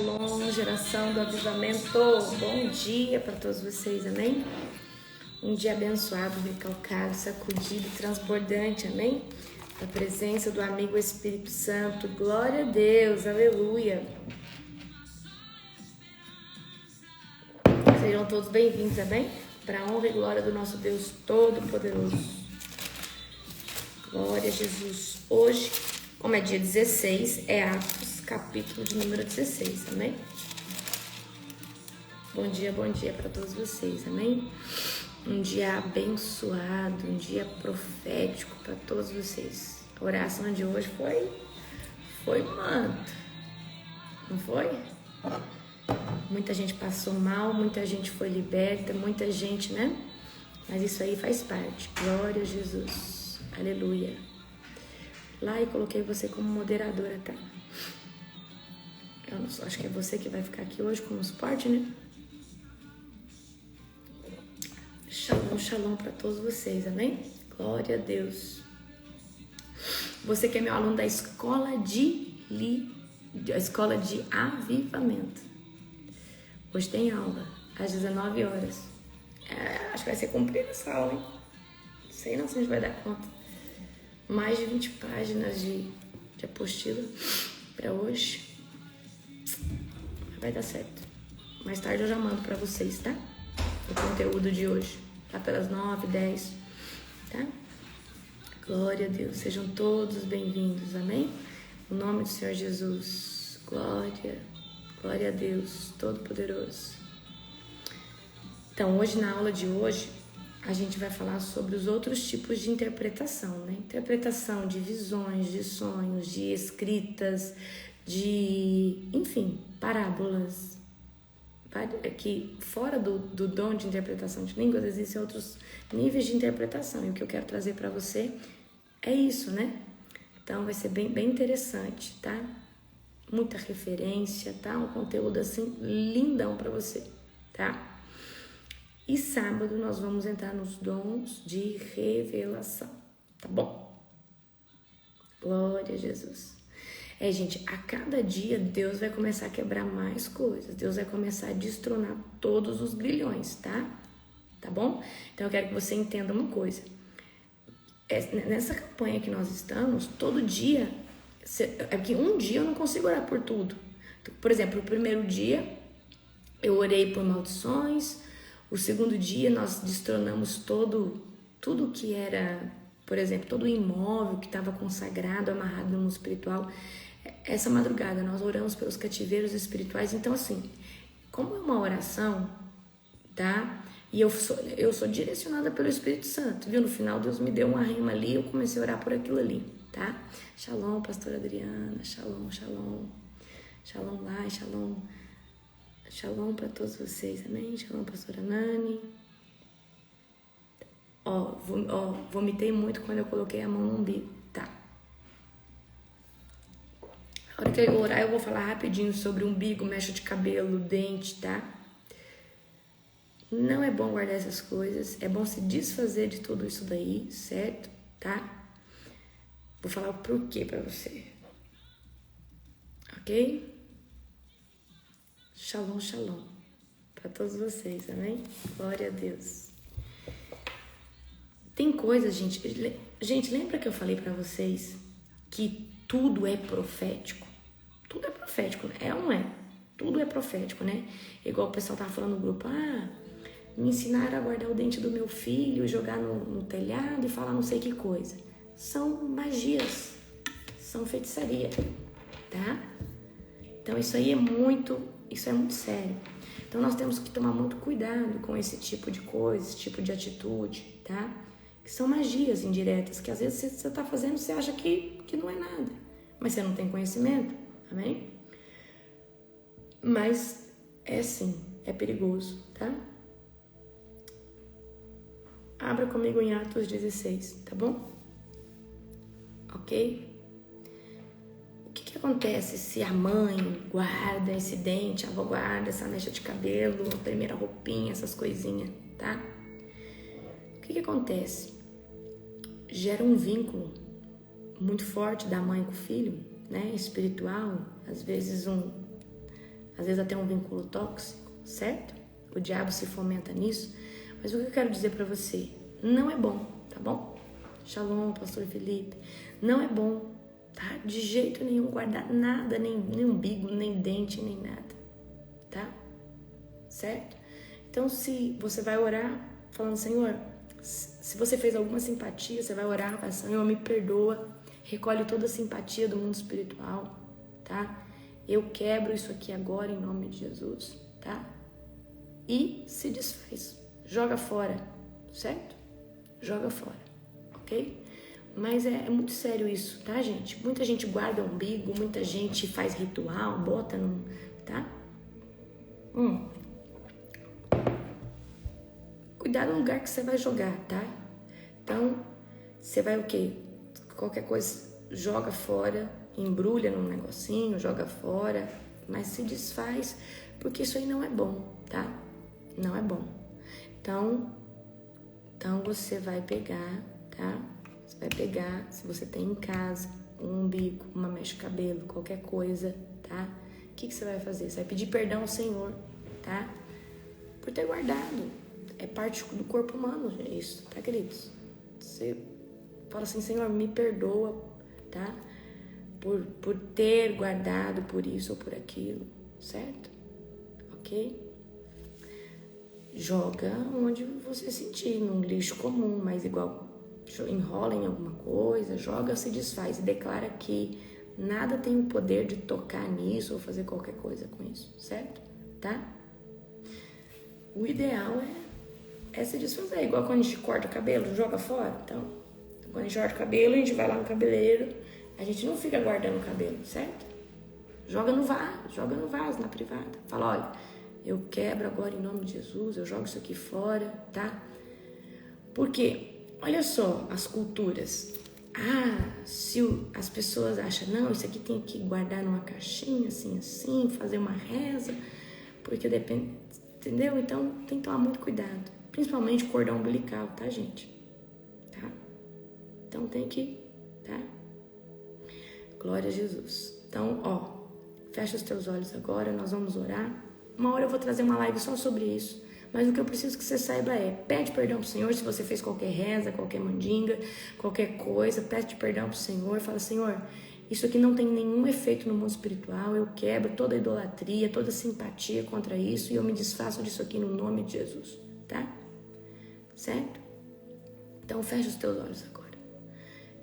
Shalom, geração do avivamento. Bom dia para todos vocês, amém? Um dia abençoado, recalcado, sacudido, transbordante, amém? Da presença do amigo Espírito Santo. Glória a Deus, aleluia. Sejam todos bem-vindos, amém? Para a honra e glória do nosso Deus Todo-Poderoso. Glória a Jesus. Hoje, como é dia 16, é Atos, capítulo de número 16, amém? Bom dia para todos vocês, amém? Um dia abençoado, um dia profético para todos vocês. A oração de hoje foi manto, não foi? Muita gente passou mal, muita gente foi liberta, muita gente, né? Mas isso aí faz parte. Glória a Jesus, aleluia. Lá eu coloquei você como moderadora, tá? Eu não acho que é você que vai ficar aqui hoje como suporte, né? Shalom, shalom para todos vocês, amém? Glória a Deus. Você que é meu aluno da escola de avivamento. Hoje tem aula, às 19 horas. Acho que vai ser cumprida essa aula, hein? Não sei não se a gente vai dar conta. Mais de 20 páginas de apostila para hoje. Vai dar certo. Mais tarde eu já mando para vocês, tá? O conteúdo de hoje. Lá pelas 9, 10, tá? Glória a Deus. Sejam todos bem-vindos, amém? No nome do Senhor Jesus. Glória a Deus Todo-Poderoso. Então, hoje, na aula de hoje, a gente vai falar sobre os outros tipos de interpretação, né? Interpretação de visões, de sonhos, de escritas, enfim, parábolas. Que fora do dom de interpretação de línguas, existem outros níveis de interpretação. E o que eu quero trazer para você é isso, né? Então, vai ser bem interessante, tá? Muita referência, tá? Um conteúdo, assim, lindão para você, tá? E sábado nós vamos entrar nos dons de revelação, tá bom? Glória a Jesus. Gente, a cada dia Deus vai começar a quebrar mais coisas. Deus vai começar a destronar todos os grilhões, tá? Tá bom? Então eu quero que você entenda uma coisa. Nessa campanha que nós estamos, todo dia, é que um dia eu não consigo orar por tudo. Por exemplo, o primeiro dia eu orei por maldições. O segundo dia nós destronamos tudo que era, por exemplo, todo o imóvel que estava consagrado, amarrado no mundo espiritual. Essa madrugada nós oramos pelos cativeiros espirituais. Então, assim, como é uma oração, tá? E eu sou direcionada pelo Espírito Santo, viu? No final Deus me deu uma rema ali, eu comecei a orar por aquilo ali, tá? Shalom, pastora Adriana, shalom, shalom. Shalom lá, shalom. Shalom para todos vocês, amém? Shalom, pastora Nani. Vomitei muito quando eu coloquei a mão no umbigo, tá? A hora que eu orar, eu vou falar rapidinho sobre umbigo, mecha de cabelo, dente, tá? Não é bom guardar essas coisas, é bom se desfazer de tudo isso daí, certo? Tá? Vou falar o porquê pra você. Ok? Shalom, shalom. Pra todos vocês, amém? Glória a Deus. Tem coisas, gente... Gente, lembra que eu falei pra vocês que tudo é profético? Tudo é profético, né? É ou não é? Tudo é profético, né? Igual o pessoal tava falando no grupo, me ensinaram a guardar o dente do meu filho, jogar no telhado e falar não sei que coisa. São magias, são feitiçaria, tá? Então isso é muito sério. Então nós temos que tomar muito cuidado com esse tipo de coisa, esse tipo de atitude, tá? Que são magias indiretas, que às vezes você tá fazendo, você acha que não é nada, mas você não tem conhecimento, amém? Mas é sim, é perigoso, tá? Abra comigo em Atos 16, tá bom? Ok? O que acontece se a mãe guarda esse dente, a avó guarda essa mecha de cabelo, a primeira roupinha, essas coisinhas, tá? O que acontece? Gera um vínculo muito forte da mãe com o filho, né? Espiritual, às vezes às vezes até um vínculo tóxico, certo? O diabo se fomenta nisso. Mas o que eu quero dizer pra você, não é bom, tá bom? Shalom, pastor Felipe. Não é bom, tá? De jeito nenhum guardar nada, nem umbigo, nem dente, nem nada, tá? Certo? Então, se você vai orar falando, Senhor, se você fez alguma simpatia, você vai orar, fala, Senhor, me perdoa, recolhe toda a simpatia do mundo espiritual, tá? Eu quebro isso aqui agora em nome de Jesus, tá? E se desfaz, joga fora, certo? Joga fora, ok? Mas é muito sério isso, tá, gente? Muita gente guarda o umbigo, muita gente faz ritual, bota no... tá? Cuidado no lugar que você vai jogar, tá? Então, você vai o quê? Qualquer coisa, joga fora, embrulha num negocinho, joga fora, mas se desfaz, porque isso aí não é bom, tá? Não é bom. Então você vai pegar, tá? Você vai pegar, se você tem em casa um umbigo, uma mecha de cabelo, qualquer coisa, tá? O que você vai fazer? Você vai pedir perdão ao Senhor, tá? Por ter guardado. É parte do corpo humano isso, tá, queridos? Você fala assim, Senhor, me perdoa, tá? Por ter guardado por isso ou por aquilo, certo? Ok? Joga onde você sentir, num lixo comum, mas igual enrola em alguma coisa, joga, se desfaz e declara que nada tem o poder de tocar nisso ou fazer qualquer coisa com isso, certo? Tá? O ideal é se desfazer, igual quando a gente corta o cabelo, joga fora. Então, quando a gente corta o cabelo, a gente vai lá no cabeleireiro, a gente não fica guardando o cabelo, certo? Joga no vaso, na privada. Fala, olha, eu quebro agora em nome de Jesus, eu jogo isso aqui fora, tá? Porque, olha só, as culturas. Se as pessoas acham, não, isso aqui tem que guardar numa caixinha, assim, fazer uma reza, porque depende, entendeu? Então, tem que tomar muito cuidado. Principalmente cordão umbilical, tá, gente? Tá? Então, tem que, tá? Glória a Jesus. Então, fecha os teus olhos agora, nós vamos orar. Uma hora eu vou trazer uma live só sobre isso. Mas o que eu preciso que você saiba pede perdão pro Senhor se você fez qualquer reza, qualquer mandinga, qualquer coisa. Pede perdão pro Senhor. Fala, Senhor, isso aqui não tem nenhum efeito no mundo espiritual. Eu quebro toda idolatria, toda simpatia contra isso. E eu me desfaço disso aqui no nome de Jesus. Tá? Certo? Então fecha os teus olhos agora.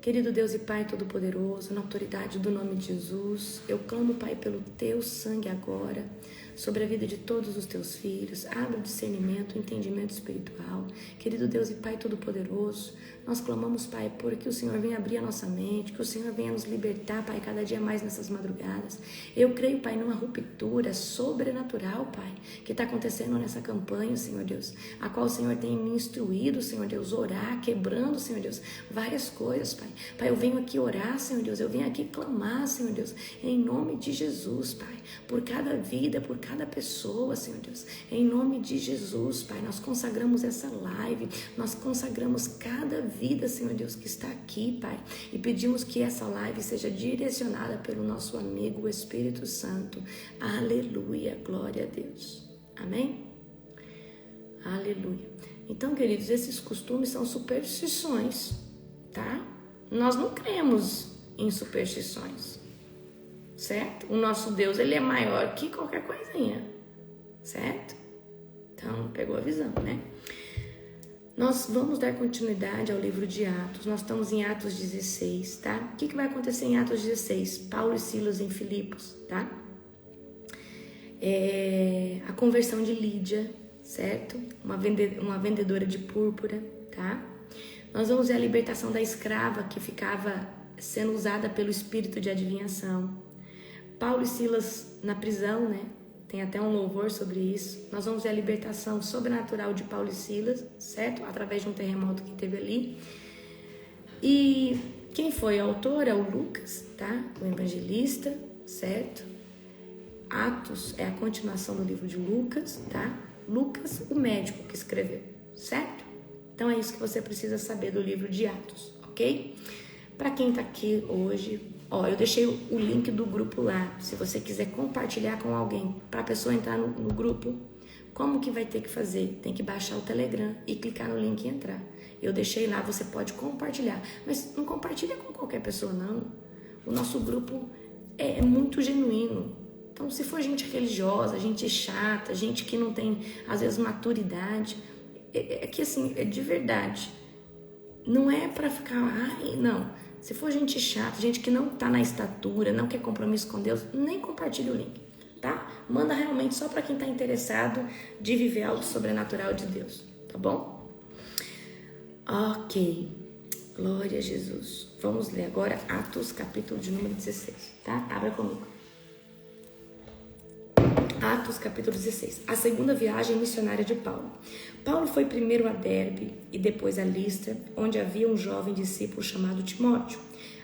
Querido Deus e Pai Todo-Poderoso, na autoridade do nome de Jesus, eu clamo, Pai, pelo Teu sangue agora, sobre a vida de todos os Teus filhos. Abra o discernimento, o entendimento espiritual. Querido Deus e Pai Todo-Poderoso, nós clamamos, Pai, por que o Senhor venha abrir a nossa mente, que o Senhor venha nos libertar, Pai, cada dia mais nessas madrugadas. Eu creio, Pai, numa ruptura sobrenatural, Pai, que está acontecendo nessa campanha, Senhor Deus, a qual o Senhor tem me instruído, Senhor Deus, orar, quebrando, Senhor Deus, várias coisas, Pai. Pai, eu venho aqui orar, Senhor Deus, eu venho aqui clamar, Senhor Deus, em nome de Jesus, Pai, por cada vida, por cada pessoa, Senhor Deus, em nome de Jesus, Pai, nós consagramos essa live, nós consagramos cada vida, Senhor Deus, que está aqui, Pai, e pedimos que essa live seja direcionada pelo nosso amigo, o Espírito Santo. Aleluia, glória a Deus. Amém? Aleluia. Então, queridos, esses costumes são superstições, tá? Nós não cremos em superstições, certo? O nosso Deus, ele é maior que qualquer coisinha, certo? Então, pegou a visão, né? Nós vamos dar continuidade ao livro de Atos. Nós estamos em Atos 16, tá? O que vai acontecer em Atos 16? Paulo e Silas em Filipos, tá? A conversão de Lídia, certo? Uma vendedora de púrpura, tá? Nós vamos ver a libertação da escrava que ficava sendo usada pelo espírito de adivinhação. Paulo e Silas na prisão, né? Tem até um louvor sobre isso. Nós vamos ver a libertação sobrenatural de Paulo e Silas, certo? Através de um terremoto que teve ali. E quem foi a autora? O Lucas, tá? O evangelista, certo? Atos é a continuação do livro de Lucas, tá? Lucas, o médico que escreveu, certo? Então é isso que você precisa saber do livro de Atos, ok? Para quem tá aqui hoje, Ó, eu deixei o link do grupo lá. Se você quiser compartilhar com alguém, para a pessoa entrar no grupo, como que vai ter que fazer? Tem que baixar o Telegram e clicar no link e entrar. Eu deixei lá, você pode compartilhar. Mas não compartilha com qualquer pessoa, não. O nosso grupo é muito genuíno. Então, se for gente religiosa, gente chata, gente que não tem, às vezes, maturidade, é que assim, é de verdade. Não é pra ficar, ai, não. Se for gente chata, gente que não tá na estatura, não quer compromisso com Deus, nem compartilha o link, tá? Manda realmente só pra quem tá interessado de viver algo sobrenatural de Deus, tá bom? Ok. Glória a Jesus. Vamos ler agora Atos, capítulo de número 16, tá? Abra comigo. Atos, capítulo 16. A segunda viagem missionária de Paulo. Paulo foi primeiro a Derbe e depois a Listra, onde havia um jovem discípulo chamado Timóteo.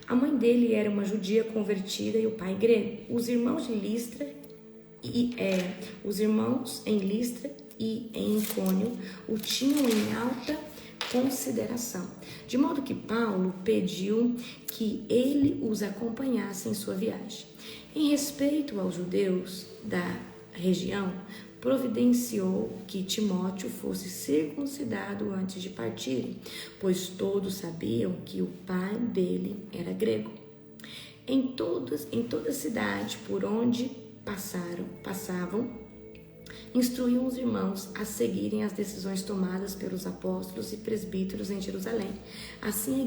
A mãe dele era uma judia convertida e o pai grego. Os irmãos em Listra e em Icônio o tinham em alta consideração, de modo que Paulo pediu que ele os acompanhasse em sua viagem. Em respeito aos judeus da região, providenciou que Timóteo fosse circuncidado antes de partir, pois todos sabiam que o pai dele era grego. Em toda a cidade por onde passavam, instruíam os irmãos a seguirem as decisões tomadas pelos apóstolos e presbíteros em Jerusalém. Assim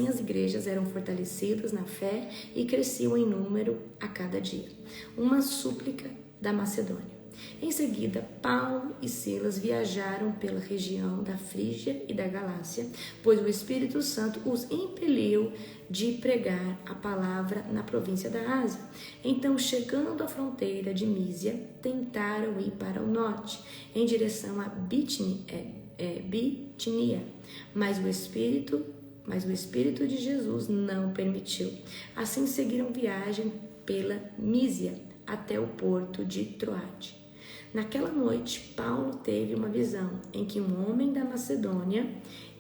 as igrejas eram fortalecidas na fé e cresciam em número a cada dia. Uma súplica da Macedônia. Em seguida, Paulo e Silas viajaram pela região da Frígia e da Galácia, pois o Espírito Santo os impeliu de pregar a palavra na província da Ásia. Então, chegando à fronteira de Mísia, tentaram ir para o norte, em direção a Bitinia, mas o Espírito de Jesus não permitiu. Assim, seguiram viagem pela Mísia até o porto de Troade. Naquela noite, Paulo teve uma visão em que um homem da Macedônia,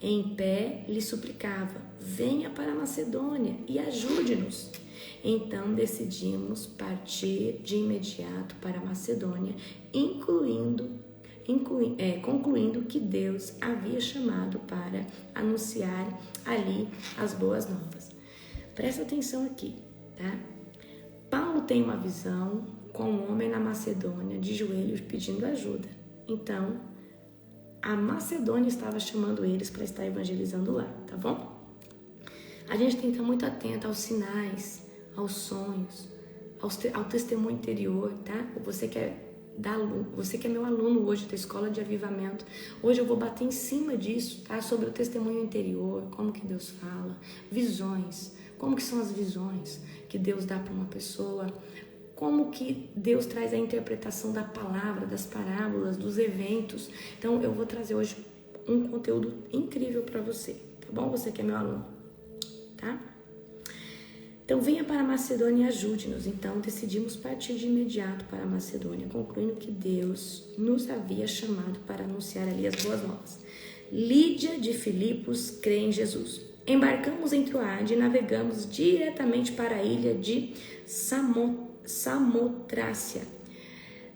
em pé, lhe suplicava: venha para a Macedônia e ajude-nos. Então decidimos partir de imediato para a Macedônia, concluindo que Deus havia chamado para anunciar ali as boas novas. Presta atenção aqui, tá? Paulo tem uma visão com um homem na Macedônia de joelhos pedindo ajuda. Então, a Macedônia estava chamando eles para estar evangelizando lá, tá bom? A gente tem que estar muito atento aos sinais, aos sonhos, ao testemunho interior, tá? Você que é meu aluno hoje da Escola de Avivamento, hoje eu vou bater em cima disso, tá? Sobre o testemunho interior, como que Deus fala, visões, como que são as visões que Deus dá para uma pessoa, como que Deus traz a interpretação da palavra, das parábolas, dos eventos. Então, eu vou trazer hoje um conteúdo incrível para você, tá bom? Você que é meu aluno, tá? Então, venha para a Macedônia e ajude-nos. Então, decidimos partir de imediato para a Macedônia, concluindo que Deus nos havia chamado para anunciar ali as boas novas. Lídia de Filipos crê em Jesus. Embarcamos em Troade e navegamos diretamente para a ilha de Samotrácia.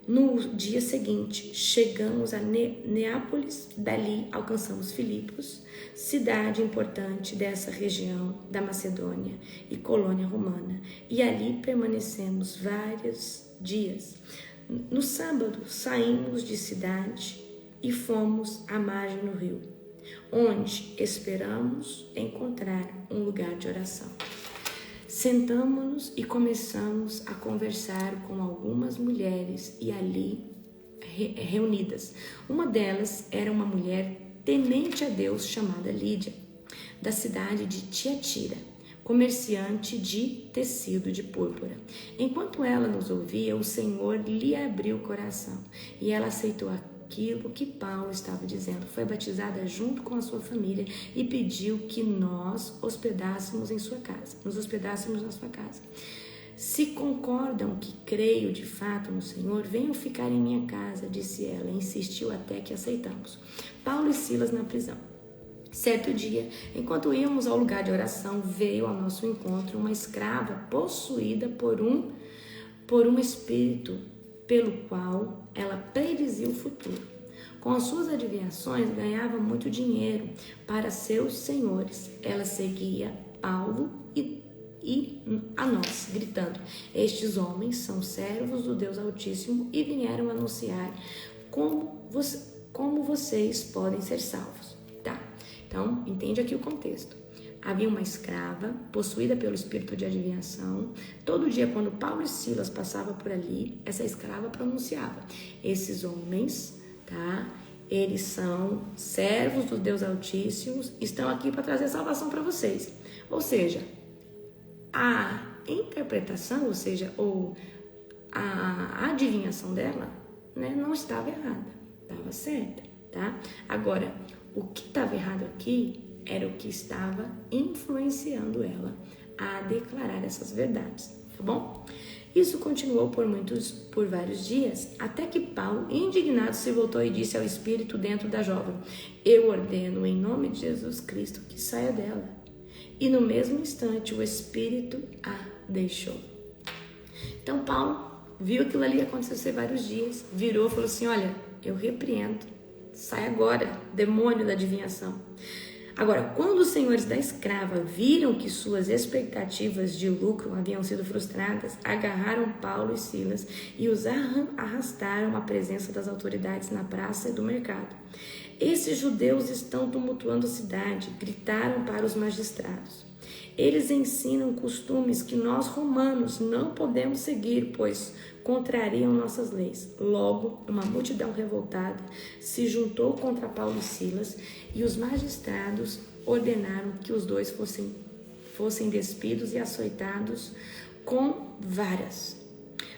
No dia seguinte, chegamos a Neápolis, dali alcançamos Filipos, cidade importante dessa região da Macedônia e colônia romana, e ali permanecemos vários dias. No sábado, saímos de cidade e fomos à margem do rio, onde esperamos encontrar um lugar de oração. Sentamos-nos e começamos a conversar com algumas mulheres e ali reunidas. Uma delas era uma mulher temente a Deus chamada Lídia, da cidade de Tiatira, comerciante de tecido de púrpura. Enquanto ela nos ouvia, o Senhor lhe abriu o coração e ela aceitou aquilo que Paulo estava dizendo. Foi batizada junto com a sua família e pediu que nós nos hospedássemos na sua casa. Se concordam que creio de fato no Senhor, venham ficar em minha casa, disse ela. Insistiu até que aceitamos. Paulo e Silas na prisão. Certo dia, enquanto íamos ao lugar de oração, veio ao nosso encontro uma escrava possuída por um espírito pelo qual ela predizia o futuro. Com as suas adivinhações, ganhava muito dinheiro para seus senhores. Ela seguia Paulo e a nós, gritando: estes homens são servos do Deus Altíssimo e vieram anunciar como vocês podem ser salvos. Tá? Então, entende aqui o contexto. Havia uma escrava possuída pelo espírito de adivinhação. Todo dia, quando Paulo e Silas passavam por ali, essa escrava pronunciava: esses homens, tá? Eles são servos do Deus Altíssimo, estão aqui para trazer salvação para vocês. Ou seja, a interpretação, a adivinhação dela, né, não estava errada, estava certa, tá? Agora, o que estava errado aqui era o que estava influenciando ela a declarar essas verdades, tá bom? Isso continuou por vários dias, até que Paulo, indignado, se voltou e disse ao espírito dentro da jovem: eu ordeno em nome de Jesus Cristo que saia dela. E no mesmo instante o espírito a deixou. Então Paulo viu aquilo ali acontecer vários dias, virou e falou assim: olha, eu repreendo, sai agora, demônio da adivinhação. Agora, quando os senhores da escrava viram que suas expectativas de lucro haviam sido frustradas, agarraram Paulo e Silas e os arrastaram à presença das autoridades na praça e do mercado. Esses judeus estão tumultuando a cidade, gritaram para os magistrados. Eles ensinam costumes que nós romanos não podemos seguir, pois contrariam nossas leis. Logo, uma multidão revoltada se juntou contra Paulo e Silas e os magistrados ordenaram que os dois fossem despidos e açoitados com varas.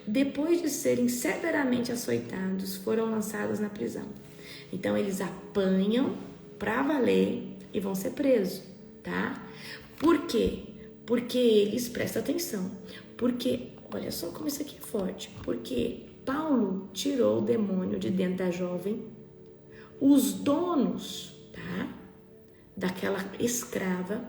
Depois de serem severamente açoitados, foram lançados na prisão. Então, eles apanham para valer e vão ser presos, tá? Por quê? Porque eles, presta atenção, porque, olha só como isso aqui é forte, porque Paulo tirou o demônio de dentro da jovem, os donos, tá, daquela escrava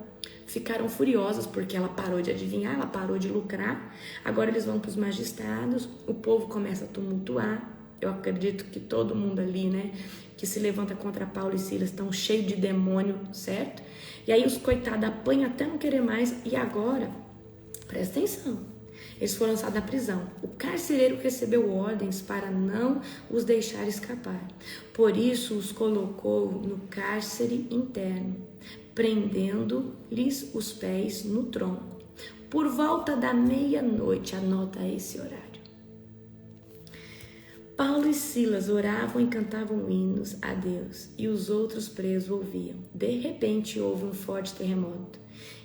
ficaram furiosos porque ela parou de adivinhar, ela parou de lucrar. Agora eles vão para os magistrados, o povo começa a tumultuar. Eu acredito que todo mundo ali, né, que se levanta contra Paulo e Silas estão cheios de demônio, certo? E aí os coitados apanham até não querer mais. E agora, presta atenção, eles foram lançados da prisão. O carcereiro recebeu ordens para não os deixar escapar. Por isso os colocou no cárcere interno, prendendo-lhes os pés no tronco. Por volta da meia-noite, anota esse horário, Paulo e Silas oravam e cantavam hinos a Deus, e os outros presos ouviam. De repente houve um forte terremoto,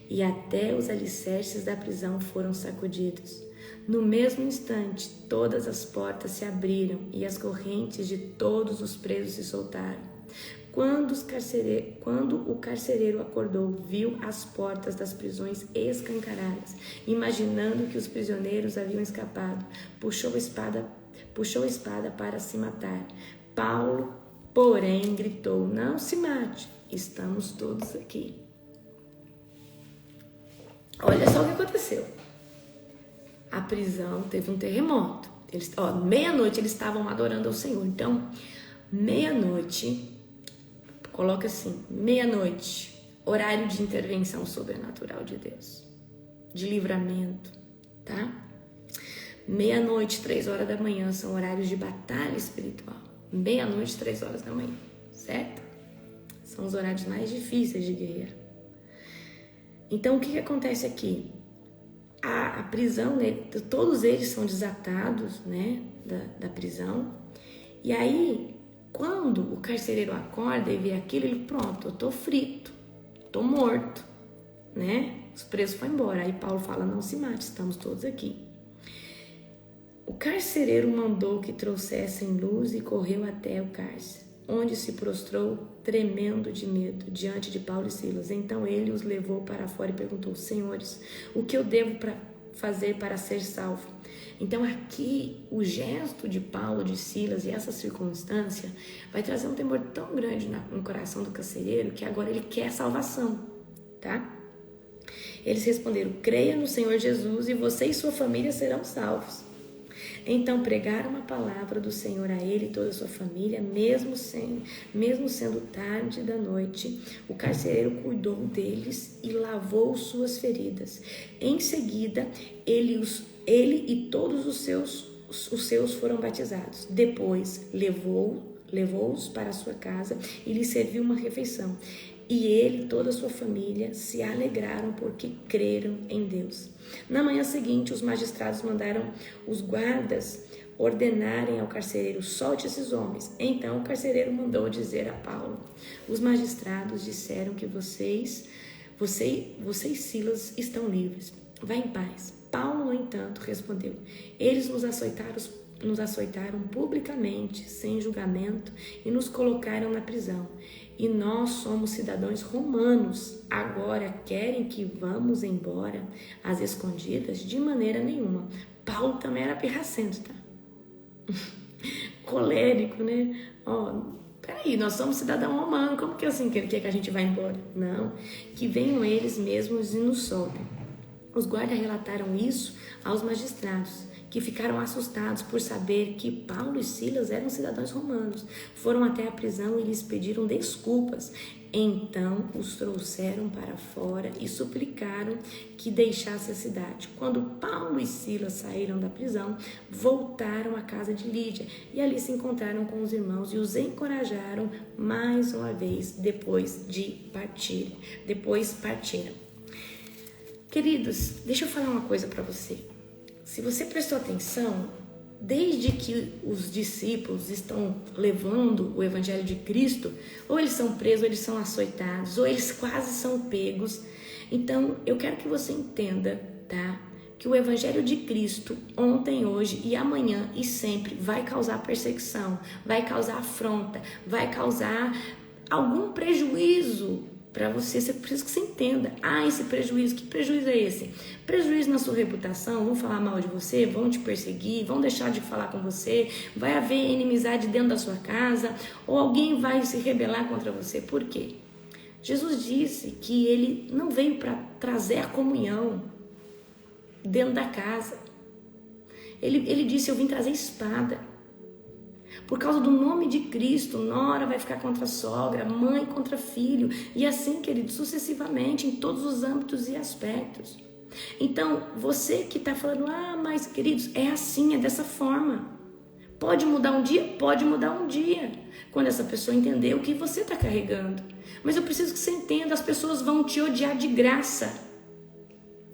e até os alicerces da prisão foram sacudidos. No mesmo instante, todas as portas se abriram e as correntes de todos os presos se soltaram. Quando o carcereiro acordou, viu as portas das prisões escancaradas. Imaginando que os prisioneiros haviam escapado, puxou a espada para se matar. Paulo, porém, gritou: não se mate, estamos todos aqui. Olha só o que aconteceu. A prisão teve um terremoto. Meia-noite eles estavam adorando ao Senhor. Então, meia-noite, coloca assim, meia-noite, horário de intervenção sobrenatural de Deus, de livramento, tá? Meia-noite, 3 horas da manhã são horários de batalha espiritual. Meia-noite, 3 horas da manhã, certo? São os horários mais difíceis de guerrear. Então, o que acontece aqui? A prisão, né, todos eles são desatados, né, da prisão. E aí, quando o carcereiro acorda e vê aquilo, ele: pronto, eu tô frito, tô morto, né? Os presos foram embora. Aí Paulo fala: não se mate, estamos todos aqui. O carcereiro mandou que trouxessem luz e correu até o cárcere, onde se prostrou tremendo de medo diante de Paulo e Silas. Então ele os levou para fora e perguntou: senhores, o que eu devo fazer para ser salvo? Então aqui o gesto de Paulo, de Silas e essa circunstância vai trazer um temor tão grande no coração do carcereiro que agora ele quer salvação, tá? Eles responderam: creia no Senhor Jesus e você e sua família serão salvos. Então pregaram a palavra do Senhor a ele e toda a sua família, mesmo sendo tarde da noite. O carcereiro cuidou deles e lavou suas feridas. Em seguida, ele e todos os seus foram batizados. Depois levou-os para a sua casa e lhes serviu uma refeição. E ele e toda a sua família se alegraram porque creram em Deus. Na manhã seguinte, os magistrados mandaram os guardas ordenarem ao carcereiro: solte esses homens. Então o carcereiro mandou dizer a Paulo: os magistrados disseram que você e Silas estão livres. Vá em paz. Paulo, no entanto, respondeu: eles nos açoitaram publicamente, sem julgamento, e nos colocaram na prisão. E nós somos cidadãos romanos. Agora querem que vamos embora às escondidas? De maneira nenhuma. Paulo também era pirracento, tá? Colérico, né? Peraí, nós somos cidadão romano, como que assim que ele quer que a gente vá embora? Não, que venham eles mesmos e nos soltem. Os guardas relataram isso aos magistrados, que ficaram assustados por saber que Paulo e Silas eram cidadãos romanos. Foram até a prisão e lhes pediram desculpas. Então os trouxeram para fora e suplicaram que deixasse a cidade. Quando Paulo e Silas saíram da prisão, voltaram à casa de Lídia e ali se encontraram com os irmãos e os encorajaram mais uma vez depois partiram. Queridos, deixa eu falar uma coisa para você. Se você prestou atenção, desde que os discípulos estão levando o evangelho de Cristo, ou eles são presos, ou eles são açoitados, ou eles quase são pegos. Então, eu quero que você entenda, tá? Que o evangelho de Cristo, ontem, hoje e amanhã e sempre, vai causar perseguição, vai causar afronta, vai causar algum prejuízo para você. Você precisa que você entenda. Esse prejuízo, que prejuízo é esse? Prejuízo na sua reputação, vão falar mal de você, vão te perseguir, vão deixar de falar com você, vai haver inimizade dentro da sua casa, ou alguém vai se rebelar contra você. Por quê? Jesus disse que ele não veio para trazer a comunhão dentro da casa. Ele disse: eu vim trazer espada. Por causa do nome de Cristo, nora vai ficar contra a sogra, mãe contra filho, e assim, querido, sucessivamente, em todos os âmbitos e aspectos. Então, você que está falando: mas, queridos, é assim, é dessa forma. Pode mudar um dia? Pode mudar um dia, quando essa pessoa entender o que você está carregando. Mas eu preciso que você entenda: as pessoas vão te odiar de graça.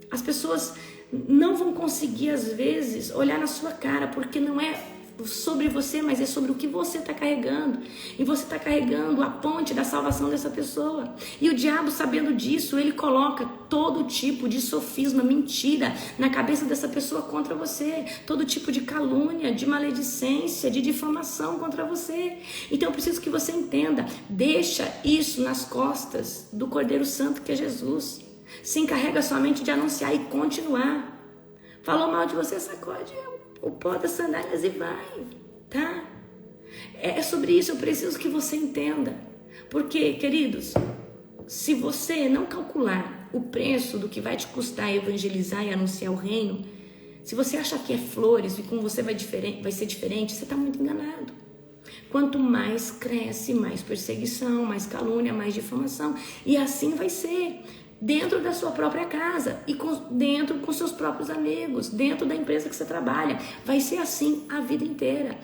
As pessoas não vão conseguir, às vezes, olhar na sua cara, porque não é sobre você, mas é sobre o que você está carregando. E você está carregando a ponte da salvação dessa pessoa. E o diabo, sabendo disso, ele coloca todo tipo de sofisma, mentira na cabeça dessa pessoa contra você. Todo tipo de calúnia, de maledicência, de difamação contra você. Então eu preciso que você entenda: deixa isso nas costas do Cordeiro Santo, que é Jesus. Se encarrega somente de anunciar e continuar. Falou mal de você, sacode o pó das sandálias e vai, tá? É sobre isso, eu preciso que você entenda. Porque, queridos, se você não calcular o preço do que vai te custar evangelizar e anunciar o reino, se você achar que é flores e com você vai ser diferente, você está muito enganado. Quanto mais cresce, mais perseguição, mais calúnia, mais difamação. E assim vai ser. Dentro da sua própria casa e dentro com seus próprios amigos, dentro da empresa que você trabalha. Vai ser assim a vida inteira.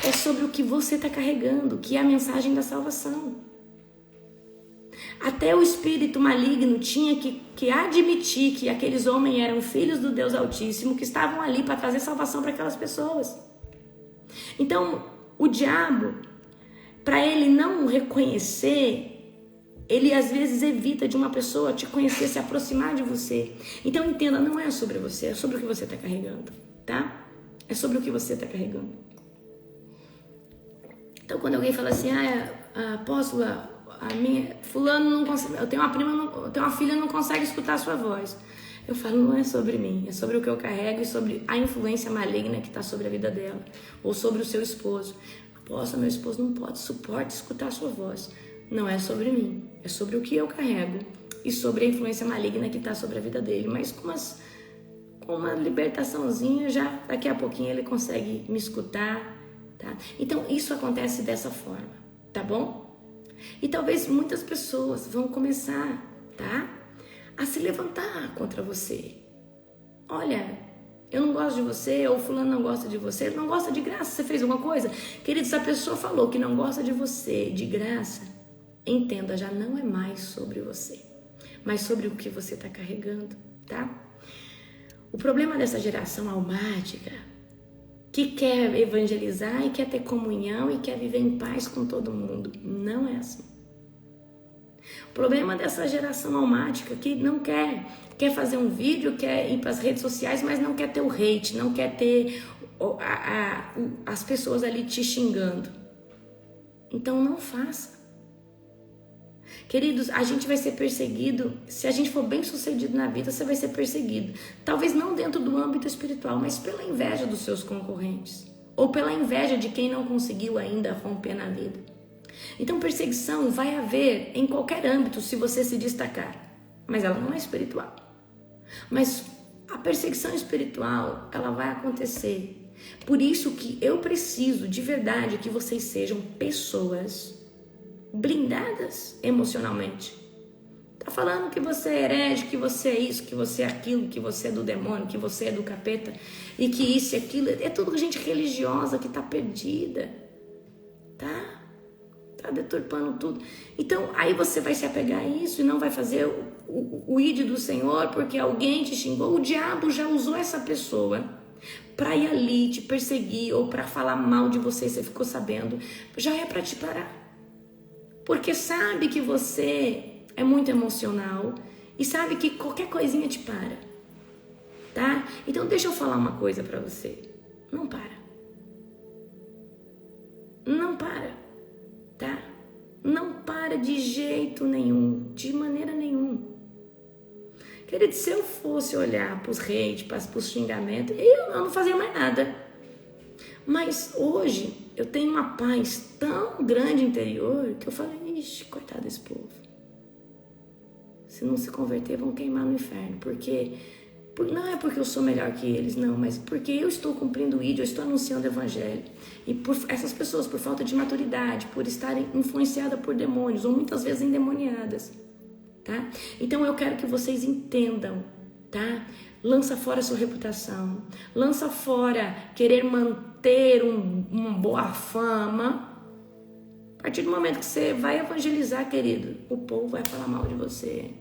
É sobre o que você está carregando, que é a mensagem da salvação. Até o espírito maligno tinha que admitir que aqueles homens eram filhos do Deus Altíssimo, que estavam ali para trazer salvação para aquelas pessoas. Então, o diabo, para ele não reconhecer, ele às vezes evita de uma pessoa te conhecer, se aproximar de você. Então entenda, não é sobre você, é sobre o que você está carregando, tá? É sobre o que você está carregando. Então quando alguém fala assim: apóstola, a minha fulano não consegue, eu tenho uma filha, não consegue escutar a sua voz. Eu falo, não é sobre mim, é sobre o que eu carrego e sobre a influência maligna que está sobre a vida dela, ou sobre o seu esposo. Apóstolo, meu esposo não pode suportar escutar a sua voz. Não é sobre mim, é sobre o que eu carrego e sobre a influência maligna que está sobre a vida dele. Mas com uma libertaçãozinha, já daqui a pouquinho ele consegue me escutar, tá? Então isso acontece dessa forma, tá bom? E talvez muitas pessoas vão começar, tá, a se levantar contra você. Olha, eu não gosto de você, ou fulano não gosta de você, não gosta de graça, você fez alguma coisa? Querido, se a pessoa falou que não gosta de você de graça, entenda, já não é mais sobre você, mas sobre o que você está carregando, tá? O problema dessa geração almática, que quer evangelizar e quer ter comunhão e quer viver em paz com todo mundo, não é assim. O problema dessa geração almática que não quer fazer um vídeo, quer ir para as redes sociais, mas não quer ter o hate, não quer ter as pessoas ali te xingando. Então não faça. Queridos, a gente vai ser perseguido. Se a gente for bem sucedido na vida, você vai ser perseguido. Talvez não dentro do âmbito espiritual, mas pela inveja dos seus concorrentes. Ou pela inveja de quem não conseguiu ainda romper na vida. Então perseguição vai haver em qualquer âmbito se você se destacar. Mas ela não é espiritual. Mas a perseguição espiritual, ela vai acontecer. Por isso que eu preciso de verdade que vocês sejam pessoas blindadas emocionalmente. Tá falando que você é herege, que você é isso, que você é aquilo, que você é do demônio, que você é do capeta, e que isso e aquilo, é tudo gente religiosa que tá perdida, tá deturpando tudo. Então aí você vai se apegar a isso e não vai fazer o ID do Senhor porque alguém te xingou. O diabo já usou essa pessoa para ir ali te perseguir ou para falar mal de você, você ficou sabendo, já é para te parar. Porque sabe que você é muito emocional e sabe que qualquer coisinha te para, tá? Então deixa eu falar uma coisa pra você. Não para. Não para, tá? Não para de jeito nenhum, de maneira nenhuma. Querido, se eu fosse olhar pros hate, pros xingamentos, eu não fazia mais nada. Mas hoje eu tenho uma paz tão grande interior que eu falei, ixi, coitado desse povo. Se não se converter, vão queimar no inferno. Não é porque eu sou melhor que eles, não, mas porque eu estou cumprindo o ídolo, eu estou anunciando o evangelho. E por essas pessoas, por falta de maturidade, por estarem influenciadas por demônios, ou muitas vezes endemoniadas, tá? Então eu quero que vocês entendam, tá? Lança fora a sua reputação, lança fora querer manter uma boa fama. A partir do momento que você vai evangelizar, querido, o povo vai falar mal de você.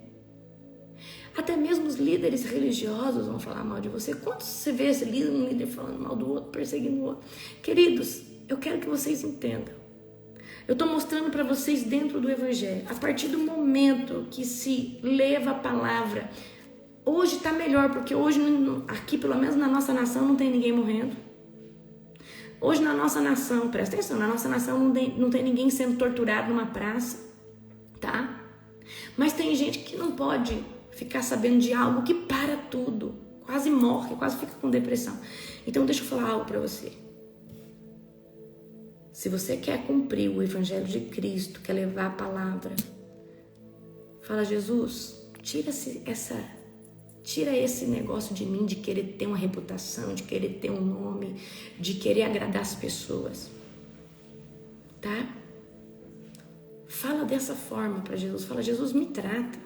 Até mesmo os líderes religiosos vão falar mal de você. Quantos você vê esse líder, um líder falando mal do outro, perseguindo o outro? Queridos, eu quero que vocês entendam. Eu estou mostrando para vocês dentro do evangelho. A partir do momento que se leva a palavra, hoje está melhor, porque hoje aqui, pelo menos na nossa nação, não tem ninguém morrendo. Hoje na nossa nação, presta atenção, na nossa nação não tem ninguém sendo torturado numa praça, tá? Mas tem gente que não pode ficar sabendo de algo que para tudo, quase morre, quase fica com depressão. Então deixa eu falar algo para você. Se você quer cumprir o evangelho de Cristo, quer levar a palavra, fala, Jesus, tira esse negócio de mim de querer ter uma reputação, de querer ter um nome, de querer agradar as pessoas, tá? Fala dessa forma para Jesus, fala, Jesus, me trata,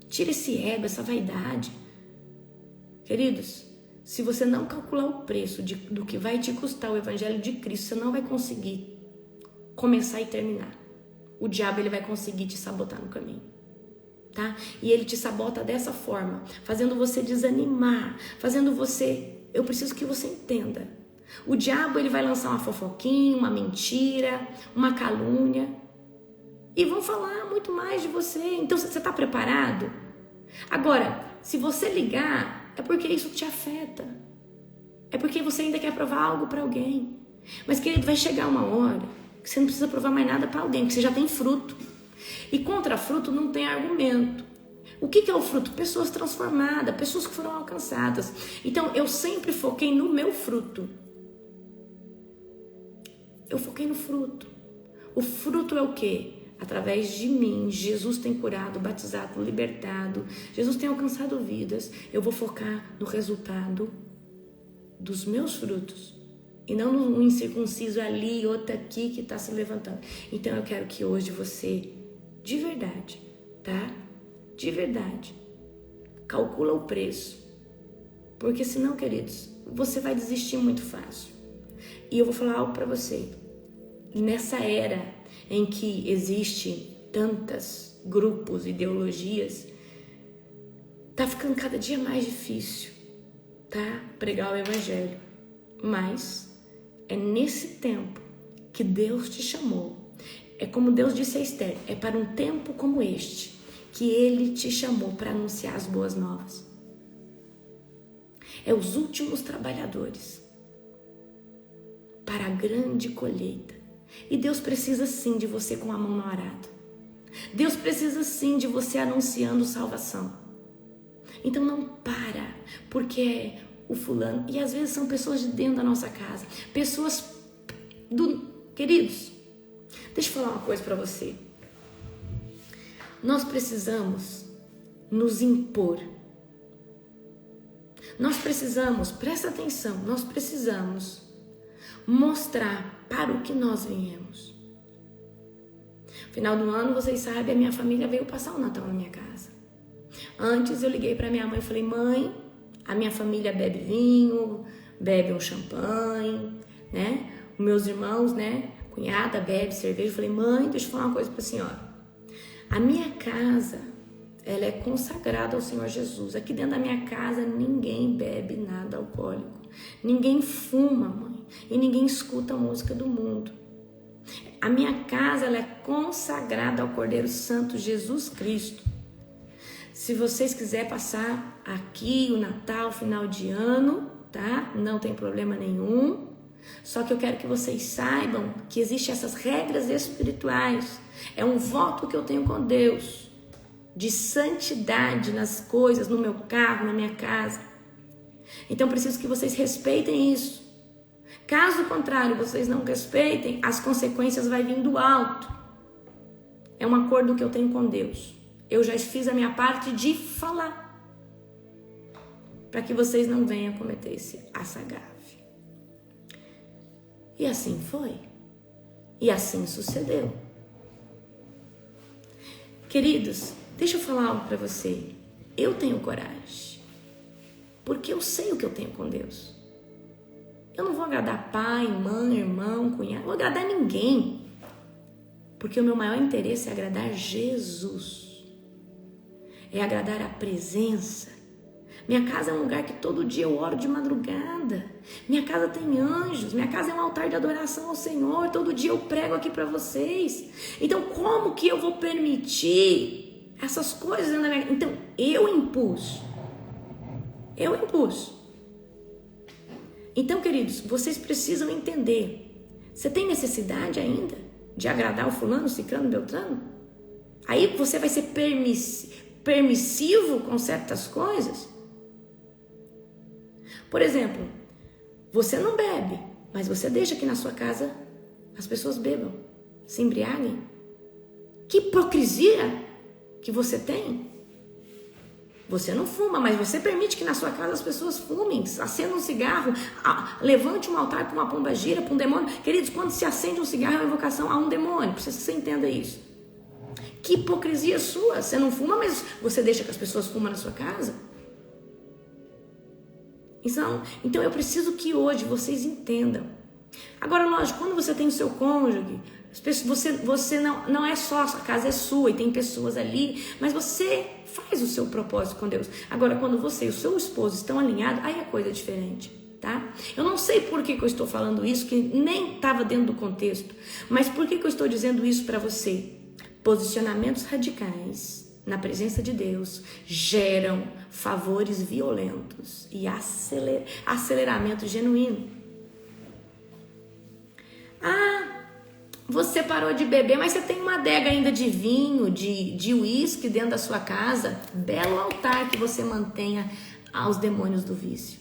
tira esse ego, essa vaidade. Queridos, se você não calcular o preço do que vai te custar o evangelho de Cristo, você não vai conseguir começar e terminar. O diabo, ele vai conseguir te sabotar no caminho. Tá? E ele te sabota dessa forma, fazendo você desanimar, fazendo você... Eu preciso que você entenda. O diabo, ele vai lançar uma fofoquinha, uma mentira, uma calúnia, e vão falar muito mais de você. Então, você está preparado? Agora, se você ligar, é porque isso te afeta. É porque você ainda quer provar algo para alguém. Mas, querido, vai chegar uma hora que você não precisa provar mais nada para alguém, porque você já tem fruto. E contra fruto não tem argumento. O que é o fruto? Pessoas transformadas, pessoas que foram alcançadas. Então, eu sempre foquei no meu fruto. Eu foquei no fruto. O fruto é o quê? Através de mim, Jesus tem curado, batizado, libertado. Jesus tem alcançado vidas. Eu vou focar no resultado dos meus frutos. E não no incircunciso ali, outro aqui que está se levantando. Então eu quero que hoje você, de verdade, tá? De verdade, calcula o preço. Porque senão, queridos, você vai desistir muito fácil. E eu vou falar algo para você. Nessa era em que existe tantos grupos, ideologias, tá ficando cada dia mais difícil, tá? Pregar o evangelho. Mas é nesse tempo que Deus te chamou. É como Deus disse a Esther, é para um tempo como este que Ele te chamou para anunciar as boas novas. É os últimos trabalhadores para a grande colheita. E Deus precisa sim de você com a mão no arado. Deus precisa sim de você anunciando salvação. Então não para, porque o fulano, e às vezes são pessoas de dentro da nossa casa, pessoas queridos, deixa eu falar uma coisa para você. Nós precisamos nos impor. Nós precisamos, presta atenção, nós precisamos mostrar para o que nós viemos. Final do ano, vocês sabem, a minha família veio passar o Natal na minha casa. Antes eu liguei para minha mãe e falei, mãe, a minha família bebe vinho, bebe um champanhe, né? Os meus irmãos, né? Cunhada bebe cerveja. Eu falei, mãe, deixa eu falar uma coisa para a senhora. A minha casa, ela é consagrada ao Senhor Jesus. Aqui dentro da minha casa, ninguém bebe nada alcoólico. Ninguém fuma, mãe. E ninguém escuta a música do mundo. A minha casa, ela é consagrada ao Cordeiro Santo Jesus Cristo. Se vocês quiserem passar aqui o Natal, final de ano, tá? Não tem problema nenhum. Só que eu quero que vocês saibam que existem essas regras espirituais. É um voto que eu tenho com Deus de santidade nas coisas, no meu carro, na minha casa. Então preciso que vocês respeitem isso. Caso contrário, vocês não respeitem, as consequências vão vir do alto. É um acordo que eu tenho com Deus. Eu já fiz a minha parte de falar, para que vocês não venham cometer essa gafe. E assim foi. E assim sucedeu. Queridos, deixa eu falar algo para você. Eu tenho coragem, porque eu sei o que eu tenho com Deus. Eu não vou agradar pai, mãe, irmão, cunhado, não vou agradar ninguém. Porque o meu maior interesse é agradar Jesus. É agradar a presença. Minha casa é um lugar que todo dia eu oro de madrugada. Minha casa tem anjos. Minha casa é um altar de adoração ao Senhor. Todo dia eu prego aqui para vocês. Então, como que eu vou permitir essas coisas na minha... Então, eu impus. Então, queridos, vocês precisam entender. Você tem necessidade ainda de agradar o fulano, ciclano, beltrano? Aí você vai ser permissivo com certas coisas? Por exemplo, você não bebe, mas você deixa que na sua casa as pessoas bebam, se embriaguem. Que hipocrisia que você tem! Você não fuma, mas você permite que na sua casa as pessoas fumem, acendam um cigarro, levante um altar para uma pombagira, para um demônio. Queridos, quando se acende um cigarro é uma invocação a um demônio, precisa que você entenda isso. Que hipocrisia sua! Você não fuma, mas você deixa que as pessoas fumam na sua casa? Então eu preciso que hoje vocês entendam. Agora, lógico, quando você tem o seu cônjuge, você não é só, a casa é sua e tem pessoas ali, mas você faz o seu propósito com Deus. Agora, quando você e o seu esposo estão alinhados, aí a coisa é diferente, tá? Eu não sei por que eu estou falando isso, que nem estava dentro do contexto, mas por que eu estou dizendo isso para você? Posicionamentos radicais na presença de Deus geram favores violentos e aceleramento genuíno. Você parou de beber, mas você tem uma adega ainda de vinho, de uísque dentro da sua casa. Belo altar que você mantenha aos demônios do vício.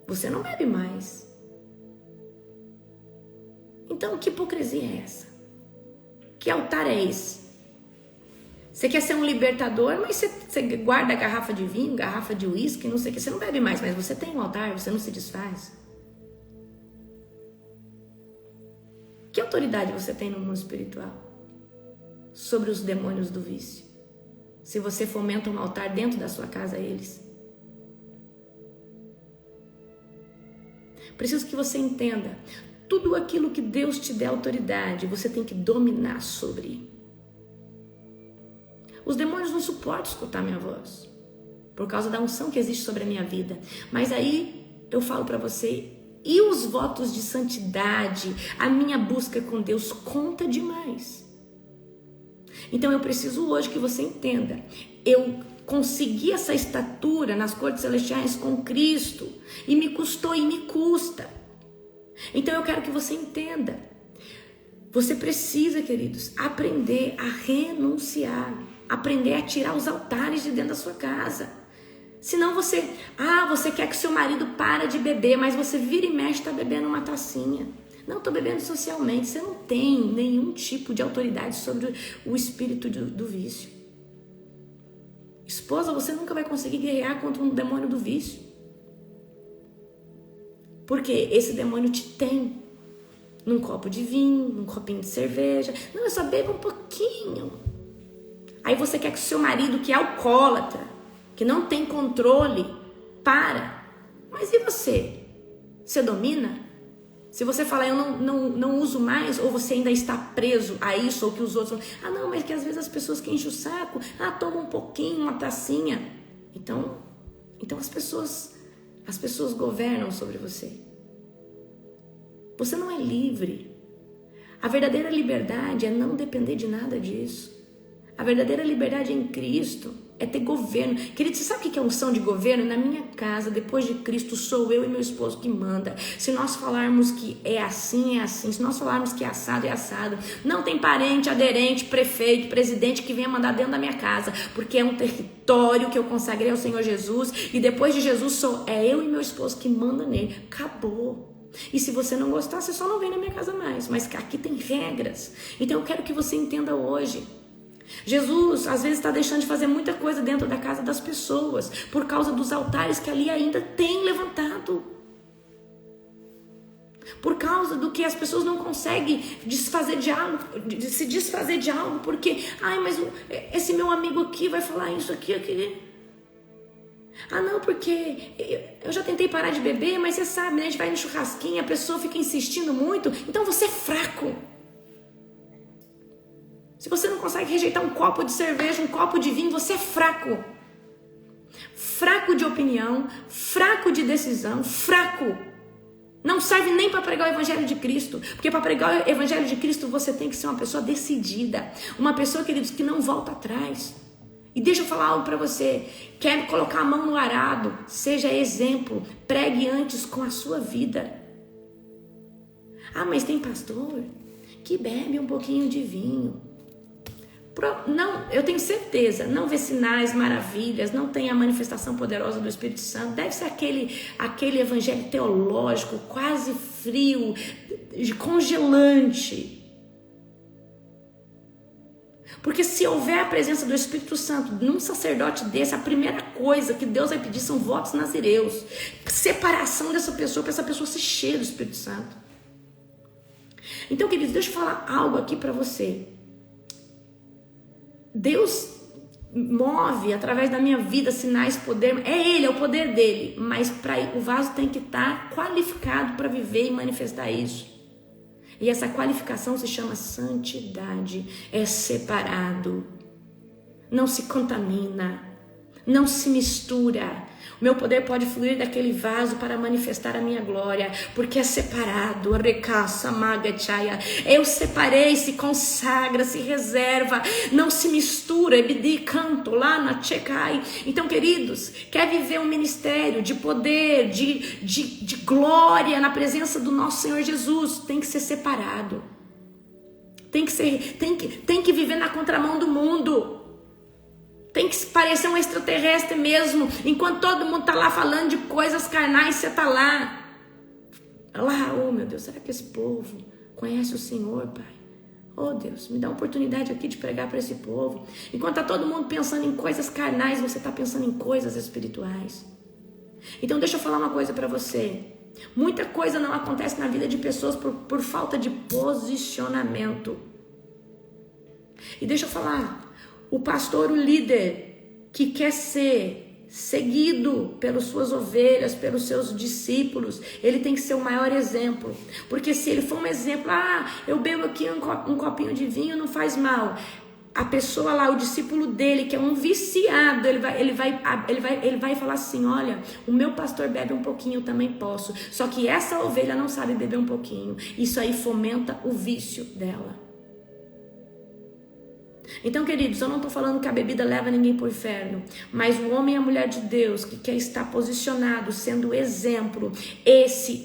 Você não bebe mais. Então, que hipocrisia é essa? Que altar é esse? Você quer ser um libertador, mas você guarda a garrafa de vinho, garrafa de uísque, não sei o que. Você não bebe mais, mas você tem um altar, você não se desfaz. Que autoridade você tem no mundo espiritual sobre os demônios do vício? Se você fomenta um altar dentro da sua casa a eles. Preciso que você entenda. Tudo aquilo que Deus te der autoridade, você tem que dominar sobre. Os demônios não suportam escutar minha voz, por causa da unção que existe sobre a minha vida. Mas aí eu falo para você, e os votos de santidade, a minha busca com Deus conta demais. Então eu preciso hoje que você entenda. Eu consegui essa estatura nas cortes celestiais com Cristo, e me custou e me custa. Então eu quero que você entenda. Você precisa, queridos, aprender a renunciar, aprender a tirar os altares de dentro da sua casa. Senão você quer que seu marido pare de beber, mas você vira e mexe, está bebendo uma tacinha. Não, estou bebendo socialmente. Você não tem nenhum tipo de autoridade sobre o espírito do vício. Esposa, você nunca vai conseguir guerrear contra um demônio do vício. Porque esse demônio te tem num copo de vinho, num copinho de cerveja. Não, eu só bebo um pouquinho. Aí você quer que o seu marido, que é alcoólatra, que não tem controle, para. Mas e você? Você domina? Se você falar, eu não uso mais, ou você ainda está preso a isso, ou que os outros... não, mas que às vezes as pessoas que enchem o saco, toma um pouquinho, uma tacinha. Então as pessoas governam sobre você. Você não é livre. A verdadeira liberdade é não depender de nada disso. A verdadeira liberdade em Cristo é ter governo. Querido, você sabe o que é unção de governo? Na minha casa, depois de Cristo, sou eu e meu esposo que manda. Se nós falarmos que é assim, é assim. Se nós falarmos que é assado, é assado. Não tem parente, aderente, prefeito, presidente que venha mandar dentro da minha casa, porque é um território que eu consagrei ao Senhor Jesus, e depois de Jesus é eu e meu esposo que manda nele. Acabou. E se você não gostar, você só não vem na minha casa mais. Mas aqui tem regras. Então eu quero que você entenda hoje. Jesus às vezes está deixando de fazer muita coisa dentro da casa das pessoas por causa dos altares que ali ainda tem levantado, por causa do que as pessoas não conseguem se desfazer de algo, porque mas esse meu amigo aqui vai falar isso aqui. Não, porque eu já tentei parar de beber, mas você sabe, né? A gente vai no churrasquinho, a pessoa fica insistindo muito, então você é fraco. Se você não consegue rejeitar um copo de cerveja, um copo de vinho, você é fraco. Fraco de opinião, fraco de decisão, fraco. Não serve nem para pregar o Evangelho de Cristo. Porque para pregar o Evangelho de Cristo você tem que ser uma pessoa decidida. Uma pessoa, queridos, que não volta atrás. E deixa eu falar algo para você. Quer colocar a mão no arado? Seja exemplo. Pregue antes com a sua vida. Mas tem pastor que bebe um pouquinho de vinho. Não, eu tenho certeza, não vê sinais, maravilhas, não tem a manifestação poderosa do Espírito Santo. Deve ser aquele evangelho teológico, quase frio, congelante. Porque se houver a presença do Espírito Santo num sacerdote desse, a primeira coisa que Deus vai pedir são votos nazireus. Separação dessa pessoa, para essa pessoa ser cheia do Espírito Santo. Então, queridos, deixa eu falar algo aqui para você. Deus move através da minha vida sinais, poder, é o poder dele, mas o vaso tem que estar qualificado para viver e manifestar isso. E essa qualificação se chama santidade, é separado, não se contamina, não se mistura. O meu poder pode fluir daquele vaso para manifestar a minha glória, porque é separado. Eu separei, se consagra, se reserva, não se mistura. Canto lá na Tchecai. Então, queridos, quer viver um ministério de poder, de glória na presença do nosso Senhor Jesus, tem que ser separado. Tem que viver na contramão do mundo. Tem que parecer um extraterrestre mesmo. Enquanto todo mundo tá lá falando de coisas carnais, você tá lá. Oh meu Deus, será que esse povo conhece o Senhor, Pai? Oh Deus, me dá uma oportunidade aqui de pregar para esse povo. Enquanto tá todo mundo pensando em coisas carnais, você tá pensando em coisas espirituais. Então deixa eu falar uma coisa para você. Muita coisa não acontece na vida de pessoas por falta de posicionamento. E deixa eu falar, o pastor, o líder que quer ser seguido pelas suas ovelhas, pelos seus discípulos, ele tem que ser o maior exemplo. Porque se ele for um exemplo, eu bebo aqui um copinho de vinho, não faz mal. A pessoa lá, o discípulo dele, que é um viciado, ele vai falar assim: olha, o meu pastor bebe um pouquinho, eu também posso. Só que essa ovelha não sabe beber um pouquinho. Isso aí fomenta o vício dela. Então, queridos, eu não estou falando que a bebida leva ninguém para o inferno, mas o homem e a mulher de Deus que quer estar posicionado, sendo exemplo,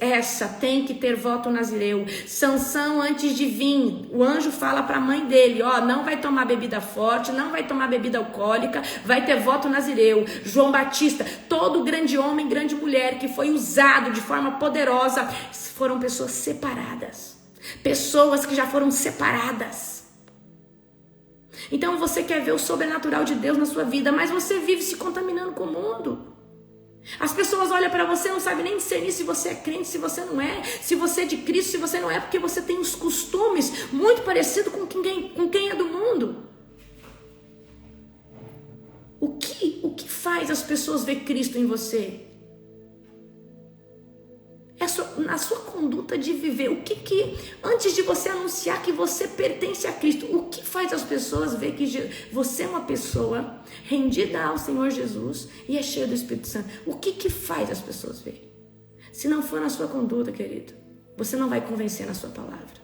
essa tem que ter voto nazireu. Sansão, antes de vir, o anjo fala para a mãe dele: não vai tomar bebida forte, não vai tomar bebida alcoólica, vai ter voto nazireu. João Batista, todo grande homem, grande mulher que foi usado de forma poderosa, foram pessoas separadas, pessoas que já foram separadas. Então você quer ver o sobrenatural de Deus na sua vida, mas você vive se contaminando com o mundo. As pessoas olham para você e não sabem nem discernir se você é crente, se você não é, se você é de Cristo, se você não é, porque você tem os costumes muito parecidos com quem é do mundo. O que faz as pessoas ver Cristo em você? Na sua conduta de viver. Antes de você anunciar que você pertence a Cristo, o que faz as pessoas ver que você é uma pessoa rendida ao Senhor Jesus e é cheia do Espírito Santo? O que faz as pessoas ver? Se não for na sua conduta, querido, você não vai convencer na sua palavra.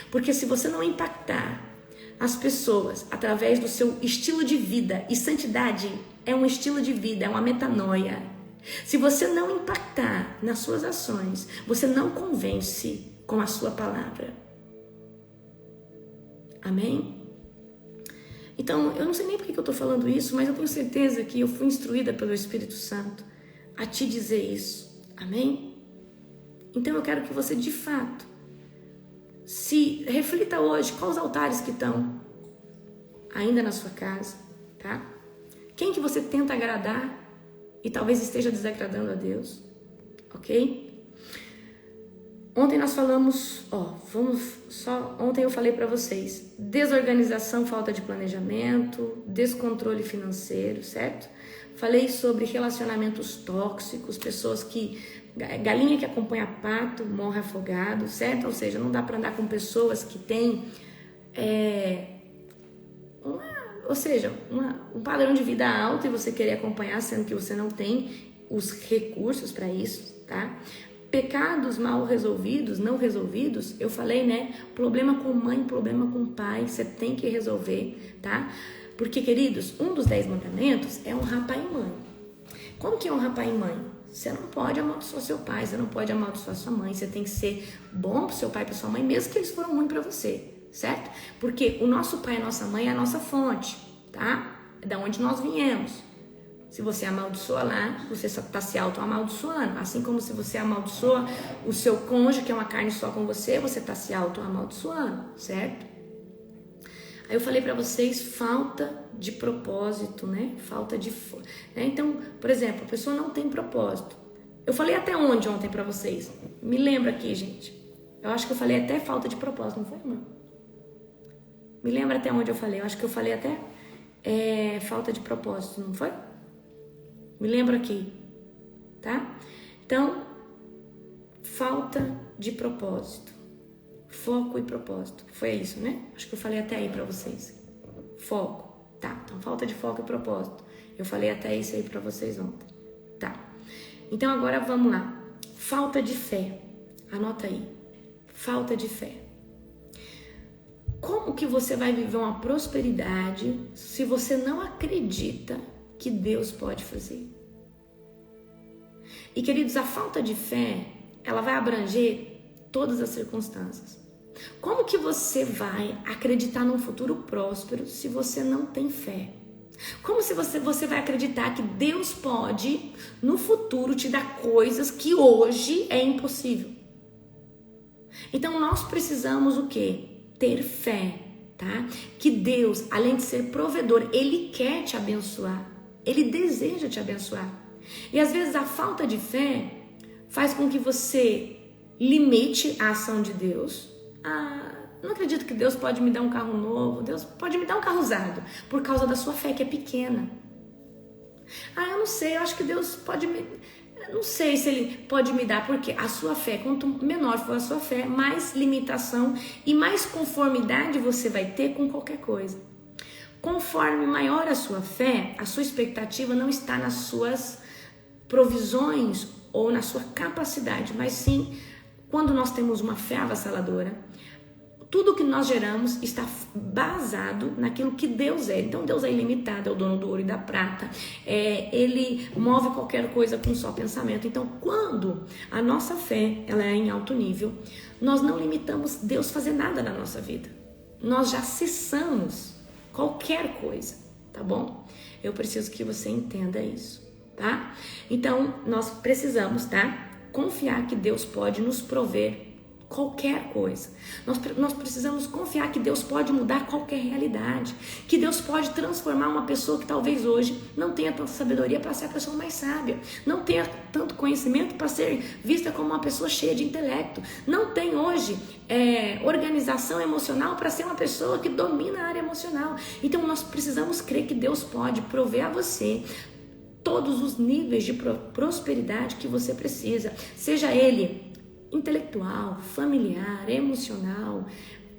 Porque se você não impactar as pessoas através do seu estilo de vida, e santidade é um estilo de vida, é uma metanoia. Se você não impactar nas suas ações, você não convence com a sua palavra. Amém? Então, eu não sei nem por que eu estou falando isso, mas eu tenho certeza que eu fui instruída pelo Espírito Santo a te dizer isso. Amém? Então eu quero que você, de fato, se reflita hoje quais os altares que estão ainda na sua casa, tá? Quem que você tenta agradar e talvez esteja desagradando a Deus, ok? Ontem nós falamos, ontem eu falei para vocês, desorganização, falta de planejamento, descontrole financeiro, certo? Falei sobre relacionamentos tóxicos, pessoas que, galinha que acompanha pato, morre afogado, certo? Ou seja, não dá para andar com pessoas que têm, um padrão de vida alto e você querer acompanhar, sendo que você não tem os recursos para isso, tá? Pecados mal resolvidos, não resolvidos, eu falei, né? Problema com mãe, problema com pai, você tem que resolver, tá? Porque, queridos, um dos 10 mandamentos é honrar pai e mãe. Como que é honrar pai e mãe? Você não pode amaldiçoar seu pai, você não pode amaldiçoar sua mãe, você tem que ser bom pro seu pai e pra sua mãe, mesmo que eles foram ruins pra você. Certo? Porque o nosso pai e a nossa mãe é a nossa fonte, tá? É da onde nós viemos. Se você amaldiçoa lá, você só está se auto-amaldiçoando. Assim como se você amaldiçoa o seu cônjuge, que é uma carne só com você, você está se auto-amaldiçoando, certo? Aí eu falei para vocês, falta de propósito, né? Então, por exemplo, a pessoa não tem propósito. Eu falei até onde ontem para vocês? Me lembra aqui, gente. Eu acho que eu falei até falta de propósito, não foi, irmão? Me lembra até onde eu falei? Eu acho que eu falei até falta de propósito, não foi? Me lembra aqui, tá? Então, falta de propósito. Foco e propósito. Foi isso, né? Acho que eu falei até aí pra vocês. Foco. Tá, então falta de foco e propósito. Eu falei até isso aí pra vocês ontem. Tá. Então agora vamos lá. Falta de fé. Anota aí. Falta de fé. Como que você vai viver uma prosperidade se você não acredita que Deus pode fazer? E, queridos, a falta de fé, ela vai abranger todas as circunstâncias. Como que você vai acreditar num futuro próspero se você não tem fé? Como se você vai acreditar que Deus pode, no futuro, te dar coisas que hoje é impossível? Então, nós precisamos o quê? Ter fé, tá? Que Deus, além de ser provedor, Ele quer te abençoar. Ele deseja te abençoar. E às vezes a falta de fé faz com que você limite a ação de Deus. Não acredito que Deus pode me dar um carro novo, Deus pode me dar um carro usado, por causa da sua fé que é pequena. Eu não sei, eu acho que Deus pode me... Não sei se Ele pode me dar, porque a sua fé, quanto menor for a sua fé, mais limitação e mais conformidade você vai ter com qualquer coisa. Conforme maior a sua fé, a sua expectativa não está nas suas provisões ou na sua capacidade, mas sim quando nós temos uma fé avassaladora. Tudo que nós geramos está basado naquilo que Deus é. Então Deus é ilimitado, é o dono do ouro e da prata. Ele move qualquer coisa com um só pensamento. Então quando a nossa fé ela é em alto nível, nós não limitamos Deus fazer nada na nossa vida. Nós já cessamos qualquer coisa, tá bom? Eu preciso que você entenda isso, tá? Então nós precisamos, tá? Confiar que Deus pode nos prover qualquer coisa. Nós precisamos confiar que Deus pode mudar qualquer realidade, que Deus pode transformar uma pessoa que talvez hoje não tenha tanta sabedoria para ser a pessoa mais sábia, não tenha tanto conhecimento para ser vista como uma pessoa cheia de intelecto, não tem hoje organização emocional para ser uma pessoa que domina a área emocional. Então nós precisamos crer que Deus pode prover a você todos os níveis de prosperidade que você precisa, seja ele intelectual, familiar, emocional,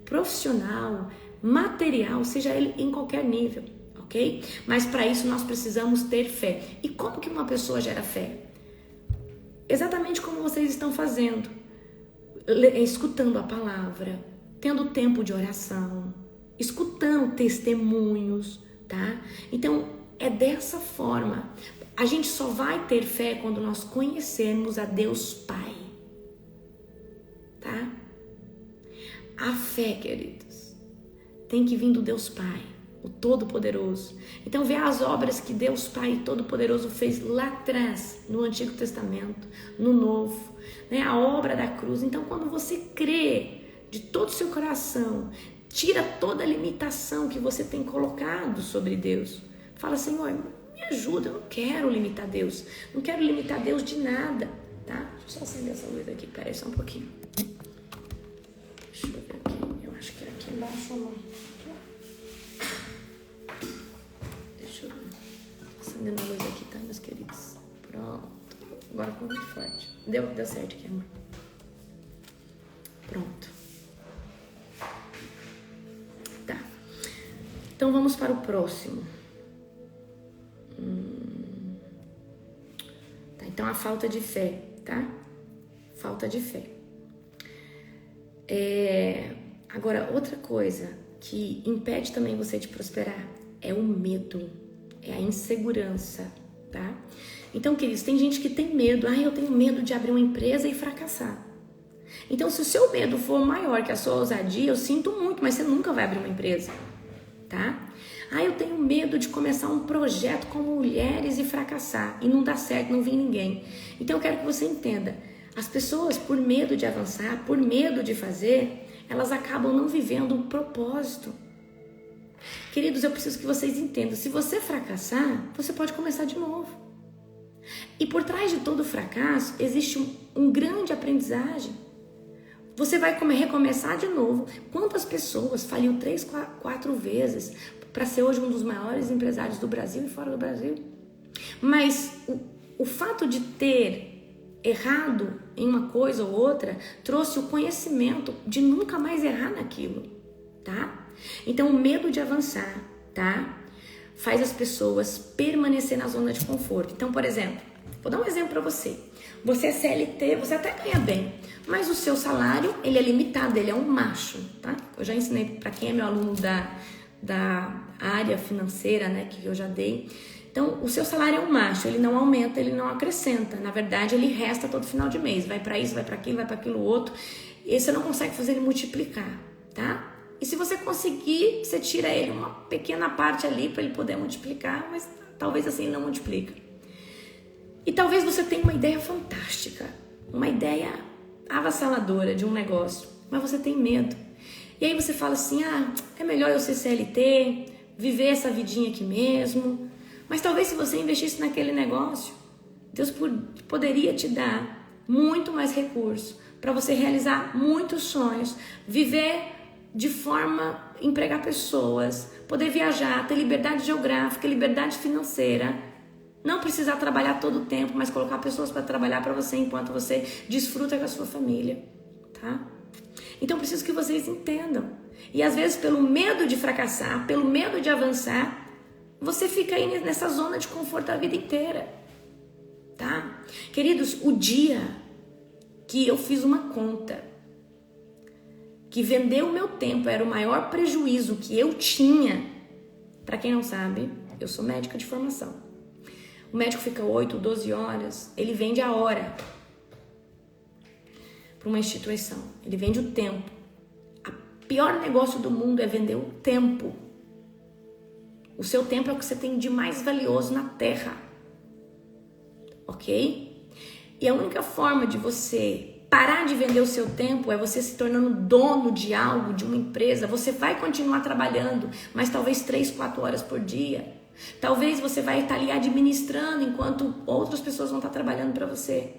profissional, material, seja ele em qualquer nível, ok? Mas para isso nós precisamos ter fé. E como que uma pessoa gera fé? Exatamente como vocês estão fazendo, escutando a palavra, tendo tempo de oração, escutando testemunhos, tá? Então é dessa forma. A gente só vai ter fé quando nós conhecermos a Deus Pai. Tá? A fé, queridos, tem que vir do Deus Pai, o Todo-Poderoso. Então vê as obras que Deus Pai Todo-Poderoso fez lá atrás, no Antigo Testamento, no Novo, né? A obra da cruz. Então quando você crê de todo o seu coração, tira toda a limitação que você tem colocado sobre Deus. Fala, Senhor, me ajuda, eu não quero limitar Deus, não quero limitar Deus de nada, tá? Deixa eu só acender essa luz aqui, peraí só um pouquinho. Deixa eu ver aqui, eu acho que é aqui embaixo ou não. Deixa eu ver. Acendendo a luz aqui, tá, meus queridos? Pronto. Agora ficou muito forte. Deu certo aqui, amor. Pronto. Tá. Então vamos para o próximo. Tá, então a falta de fé, tá? Falta de fé. Agora, outra coisa que impede também você de prosperar é o medo, é a insegurança, tá? Então, queridos, tem gente que tem medo. Eu tenho medo de abrir uma empresa e fracassar. Então, se o seu medo for maior que a sua ousadia, eu sinto muito, mas você nunca vai abrir uma empresa, tá? Eu tenho medo de começar um projeto com mulheres e fracassar e não dar certo, não vir ninguém. Então, eu quero que você entenda. As pessoas, por medo de avançar, por medo de fazer, elas acabam não vivendo um propósito. Queridos, eu preciso que vocês entendam. Se você fracassar, você pode começar de novo. E por trás de todo fracasso, existe um grande aprendizagem. Você vai recomeçar de novo. Quantas pessoas faliu 3, 4 vezes para ser hoje um dos maiores empresários do Brasil e fora do Brasil? Mas o fato de ter errado em uma coisa ou outra trouxe o conhecimento de nunca mais errar naquilo, tá? Então o medo de avançar, tá? Faz as pessoas permanecer na zona de conforto. Então, por exemplo, vou dar um exemplo para você. Você é CLT, você até ganha bem, mas o seu salário, ele é limitado, ele é um macho, tá? Eu já ensinei para quem é meu aluno da área financeira, né, que eu já dei. Então, o seu salário é um macho, ele não aumenta, ele não acrescenta. Na verdade, ele resta todo final de mês. Vai para isso, vai para aquilo outro. E você não consegue fazer ele multiplicar, tá? E se você conseguir, você tira ele uma pequena parte ali para ele poder multiplicar, mas talvez assim ele não multiplica. E talvez você tenha uma ideia fantástica, uma ideia avassaladora de um negócio, mas você tem medo. E aí você fala assim, é melhor eu ser CLT, viver essa vidinha aqui mesmo. Mas talvez se você investisse naquele negócio, Deus poderia te dar muito mais recurso para você realizar muitos sonhos, viver de forma, empregar pessoas, poder viajar, ter liberdade geográfica, liberdade financeira, não precisar trabalhar todo o tempo, mas colocar pessoas para trabalhar para você enquanto você desfruta com a sua família, tá? Então eu preciso que vocês entendam. E às vezes pelo medo de fracassar, pelo medo de avançar, você fica aí nessa zona de conforto a vida inteira, tá? Queridos, o dia que eu fiz uma conta que vender o meu tempo era o maior prejuízo que eu tinha, para quem não sabe, eu sou médica de formação. O médico fica 8, 12 horas, ele vende a hora para uma instituição, ele vende o tempo. O pior negócio do mundo é vender o tempo. O seu tempo é o que você tem de mais valioso na Terra, ok? E a única forma de você parar de vender o seu tempo é você se tornando dono de algo, de uma empresa. Você vai continuar trabalhando, mas talvez 3, 4 horas por dia. Talvez você vai estar ali administrando enquanto outras pessoas vão estar trabalhando para você.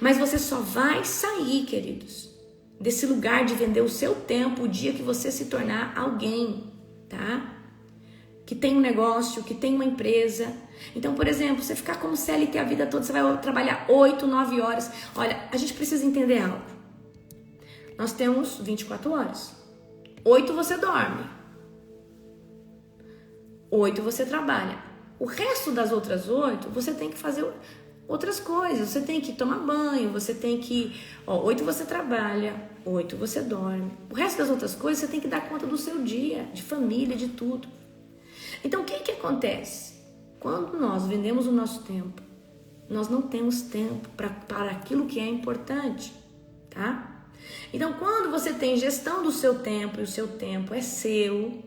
Mas você só vai sair, queridos, desse lugar de vender o seu tempo o dia que você se tornar alguém, tá? Que tem um negócio, que tem uma empresa. Então, por exemplo, você ficar como CLT a vida toda, você vai trabalhar 8, 9 horas. Olha, a gente precisa entender algo. Nós temos 24 horas. 8 você dorme. 8 você trabalha. O resto das outras 8, você tem que fazer outras coisas. Você tem que tomar banho, você tem que... 8 você trabalha, 8 você dorme. O resto das outras coisas, você tem que dar conta do seu dia, de família, de tudo. Então, o que acontece? Quando nós vendemos o nosso tempo, nós não temos tempo para aquilo que é importante, tá? Então, quando você tem gestão do seu tempo e o seu tempo é seu,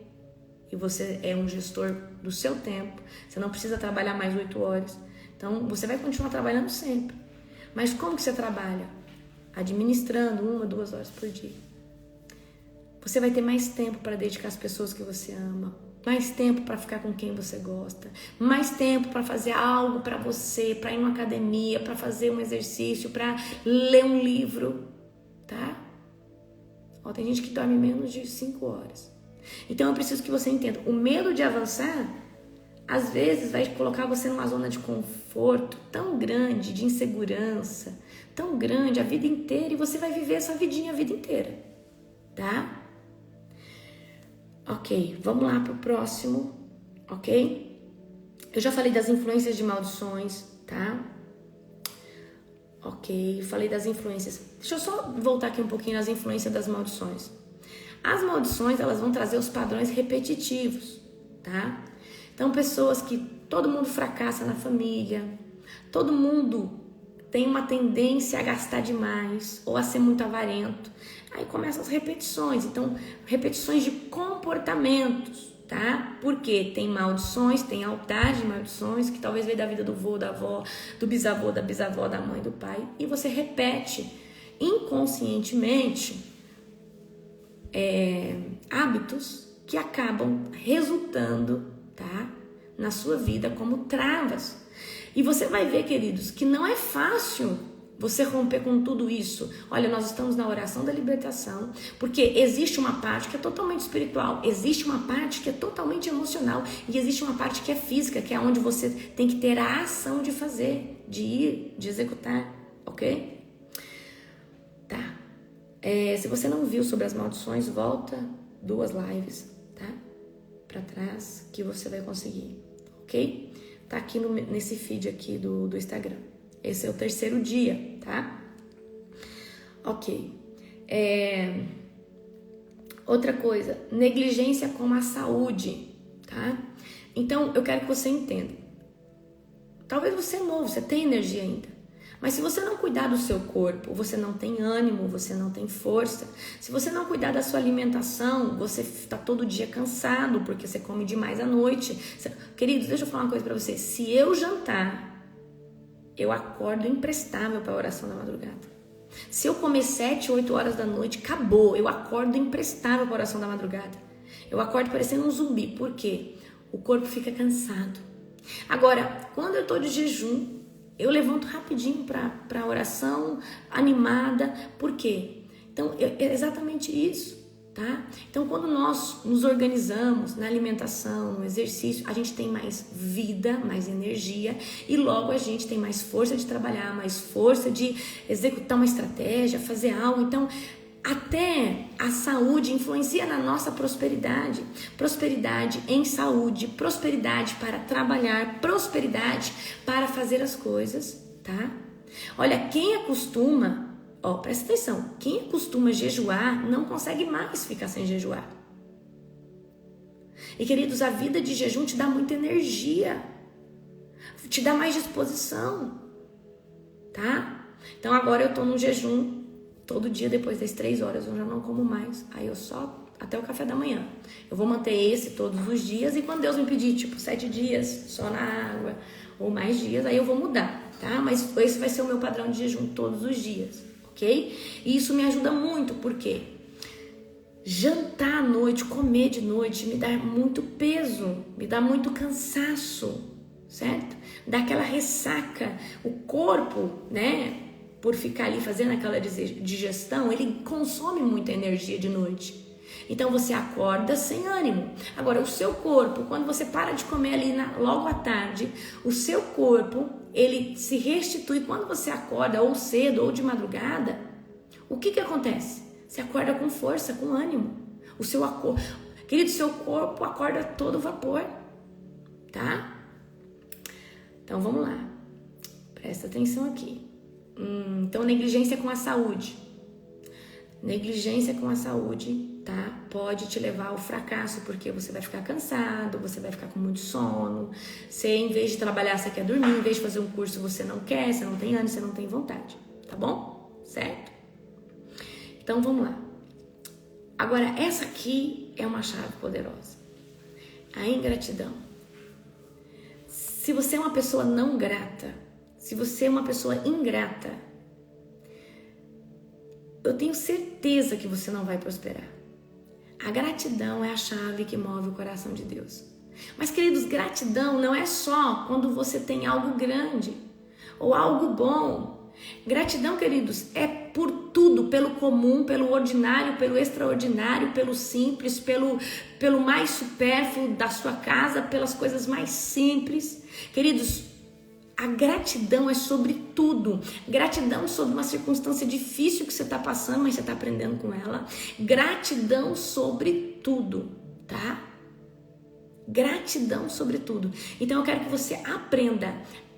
e você é um gestor do seu tempo, você não precisa trabalhar mais 8 horas, então você vai continuar trabalhando sempre. Mas como que você trabalha? Administrando 1, 2 horas por dia. Você vai ter mais tempo para dedicar às pessoas que você ama, mais tempo para ficar com quem você gosta, mais tempo para fazer algo para você, para ir numa academia, para fazer um exercício, para ler um livro, tá? Tem gente que dorme menos de 5 horas. Então eu preciso que você entenda, o medo de avançar, às vezes vai colocar você numa zona de conforto tão grande, de insegurança, tão grande a vida inteira, e você vai viver essa vidinha a vida inteira, tá? Ok, vamos lá pro próximo, ok? Eu já falei das influências de maldições, tá? Ok, falei das influências. Deixa eu só voltar aqui um pouquinho nas influências das maldições. As maldições, elas vão trazer os padrões repetitivos, tá? Então, pessoas que todo mundo fracassa na família, todo mundo tem uma tendência a gastar demais ou a ser muito avarento. Aí começam as repetições, então repetições de comportamentos, tá? Porque tem maldições, tem altar de maldições, que talvez veio da vida do vô, da avó, do bisavô, da bisavó, da mãe, do pai, e você repete inconscientemente hábitos que acabam resultando, tá? Na sua vida como travas. E você vai ver, queridos, que não é fácil você romper com tudo isso. Olha, nós estamos na oração da libertação, porque existe uma parte que é totalmente espiritual, existe uma parte que é totalmente emocional e existe uma parte que é física, que é onde você tem que ter a ação de fazer, de ir, de executar, ok? Tá. Se você não viu sobre as maldições, volta 2 lives, tá? Pra trás, que você vai conseguir, ok? Tá aqui nesse feed aqui do Instagram. Esse é o 3º dia, tá? Ok. Outra coisa, negligência com a saúde, tá? Então, eu quero que você entenda. Talvez você é novo, você tem energia ainda. Mas se você não cuidar do seu corpo, você não tem ânimo, você não tem força. Se você não cuidar da sua alimentação, você está todo dia cansado porque você come demais à noite. Queridos, deixa eu falar uma coisa para você. Se eu jantar, eu acordo imprestável para a oração da madrugada. Se eu comer 7, 8 horas da noite, acabou. Eu acordo imprestável para a oração da madrugada. Eu acordo parecendo um zumbi. Por quê? O corpo fica cansado. Agora, quando eu estou de jejum, eu levanto rapidinho para a oração, animada. Por quê? Então, é exatamente isso, tá? Então, quando nós nos organizamos na alimentação, no exercício, a gente tem mais vida, mais energia e logo a gente tem mais força de trabalhar, mais força de executar uma estratégia, fazer algo. Então, até a saúde influencia na nossa prosperidade. Prosperidade em saúde, prosperidade para trabalhar, prosperidade para fazer as coisas, tá? Olha, quem acostuma, presta atenção, quem acostuma jejuar não consegue mais ficar sem jejuar. E queridos, a vida de jejum te dá muita energia, te dá mais disposição, tá? Então agora eu tô no jejum. Todo dia, depois das 3 horas, eu já não como mais. Aí eu só até o café da manhã. Eu vou manter esse todos os dias. E quando Deus me pedir, 7 dias só na água, ou mais dias, aí eu vou mudar, tá? Mas esse vai ser o meu padrão de jejum todos os dias, ok? E isso me ajuda muito, porque jantar à noite, comer de noite, me dá muito peso, me dá muito cansaço, certo? Dá aquela ressaca. O corpo, né? Por ficar ali fazendo aquela digestão, ele consome muita energia de noite. Então você acorda sem ânimo. Agora, o seu corpo, quando você para de comer ali logo à tarde, o seu corpo, ele se restitui. Quando você acorda ou cedo ou de madrugada, o que acontece? Você acorda com força, com ânimo. Querido, seu corpo acorda a todo vapor, tá? Então vamos lá. Presta atenção aqui. Então, negligência com a saúde. Negligência com a saúde, tá? Pode te levar ao fracasso, porque você vai ficar cansado, você vai ficar com muito sono. Você, em vez de trabalhar, você quer dormir. Em vez de fazer um curso, você não quer, você não tem ânimo, você não tem vontade. Tá bom? Certo? Então, vamos lá. Agora, essa aqui é uma chave poderosa. A ingratidão. Se você é uma pessoa não grata, se você é uma pessoa ingrata, eu tenho certeza que você não vai prosperar. A gratidão é a chave que move o coração de Deus. Mas, queridos, gratidão não é só quando você tem algo grande ou algo bom. Gratidão, queridos, é por tudo, pelo comum, pelo ordinário, pelo extraordinário, pelo simples, pelo mais supérfluo da sua casa, pelas coisas mais simples. Queridos, a gratidão é sobre tudo. Gratidão sobre uma circunstância difícil que você está passando, mas você está aprendendo com ela. Gratidão sobre tudo, tá? Gratidão sobre tudo. Então eu quero que você aprenda.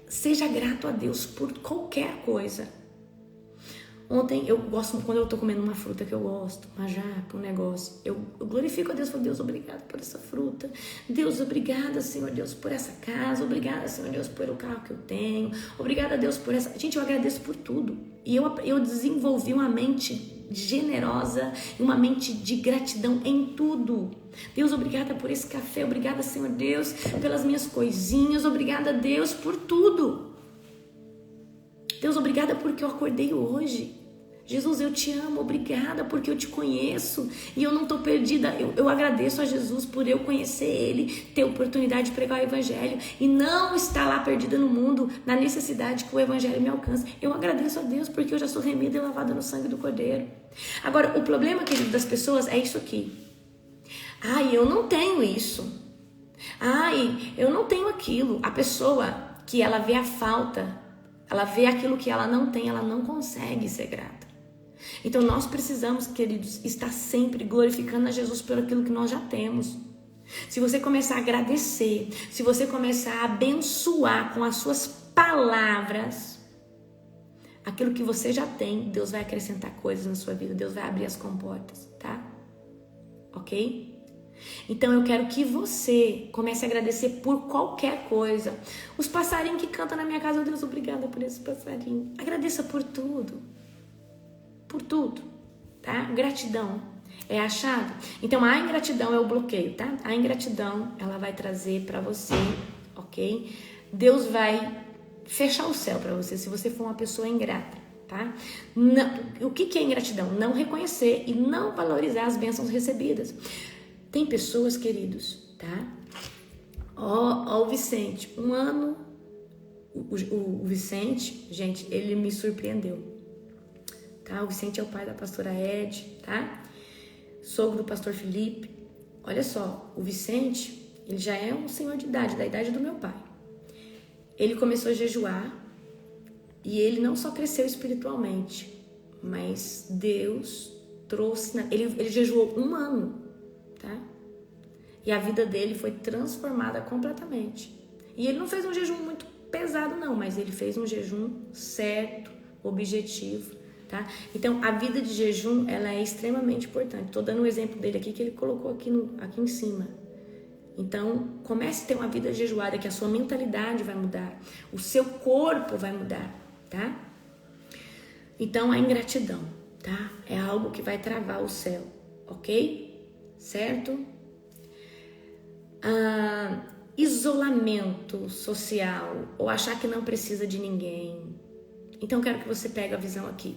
Seja grato a Deus por qualquer coisa. Ontem eu gosto, quando eu tô comendo uma fruta que eu gosto, uma japa, um negócio, eu glorifico a Deus, falo, Deus, obrigado por essa fruta. Deus, obrigada, Senhor Deus, por essa casa. Obrigada, Senhor Deus, pelo carro que eu tenho. Obrigada, Deus, por essa... Gente, eu agradeço por tudo. E eu desenvolvi uma mente generosa e uma mente de gratidão em tudo. Deus, obrigada por esse café. Obrigada, Senhor Deus, pelas minhas coisinhas. Obrigada, Deus, por tudo. Deus, obrigada porque eu acordei hoje. Jesus, eu te amo, obrigada porque eu te conheço e eu não estou perdida. Eu agradeço a Jesus por eu conhecer Ele, ter oportunidade de pregar o Evangelho e não estar lá perdida no mundo, na necessidade que o Evangelho me alcance. Eu agradeço a Deus porque eu já sou remida e lavada no sangue do Cordeiro. Agora, o problema, querido, das pessoas é isso aqui. Ai, eu não tenho isso. Ai, eu não tenho aquilo. A pessoa que ela vê a falta, ela vê aquilo que ela não tem, ela não consegue ser grata. Então nós precisamos, queridos, estar sempre glorificando a Jesus por aquilo que nós já temos. Se você começar a agradecer, se você começar a abençoar com as suas palavras aquilo que você já tem, Deus vai acrescentar coisas na sua vida, Deus vai abrir as comportas, tá? Ok? Então eu quero que você comece a agradecer por qualquer coisa. Os passarinhos que cantam na minha casa, Deus, obrigada por esse passarinho. Agradeça por tudo. Por tudo, tá? Gratidão é a chave. Então a ingratidão é o bloqueio, tá? A ingratidão, ela vai trazer pra você, ok? Deus vai fechar o céu pra você se você for uma pessoa ingrata, tá? Não, o que é ingratidão? Não reconhecer e não valorizar as bênçãos recebidas. Tem pessoas, queridos, tá? Ó, o Vicente, um ano, o Vicente, gente, ele me surpreendeu. Tá? O Vicente é o pai da pastora Ed, tá? Sogro do pastor Felipe. Olha só, o Vicente, ele já é um senhor de idade, da idade do meu pai. Ele começou a jejuar e ele não só cresceu espiritualmente, mas Deus trouxe... Ele jejuou 1 ano, tá? E a vida dele foi transformada completamente. E ele não fez um jejum muito pesado não, mas ele fez um jejum certo, objetivo. Tá? Então, a vida de jejum, ela é extremamente importante. Estou dando um exemplo dele aqui que ele colocou aqui em cima. Então, comece a ter uma vida jejuada, que a sua mentalidade vai mudar, o seu corpo vai mudar, tá? Então, a ingratidão, tá? É algo que vai travar o céu, ok? Certo? Isolamento social, ou achar que não precisa de ninguém. Então, quero que você pegue a visão aqui.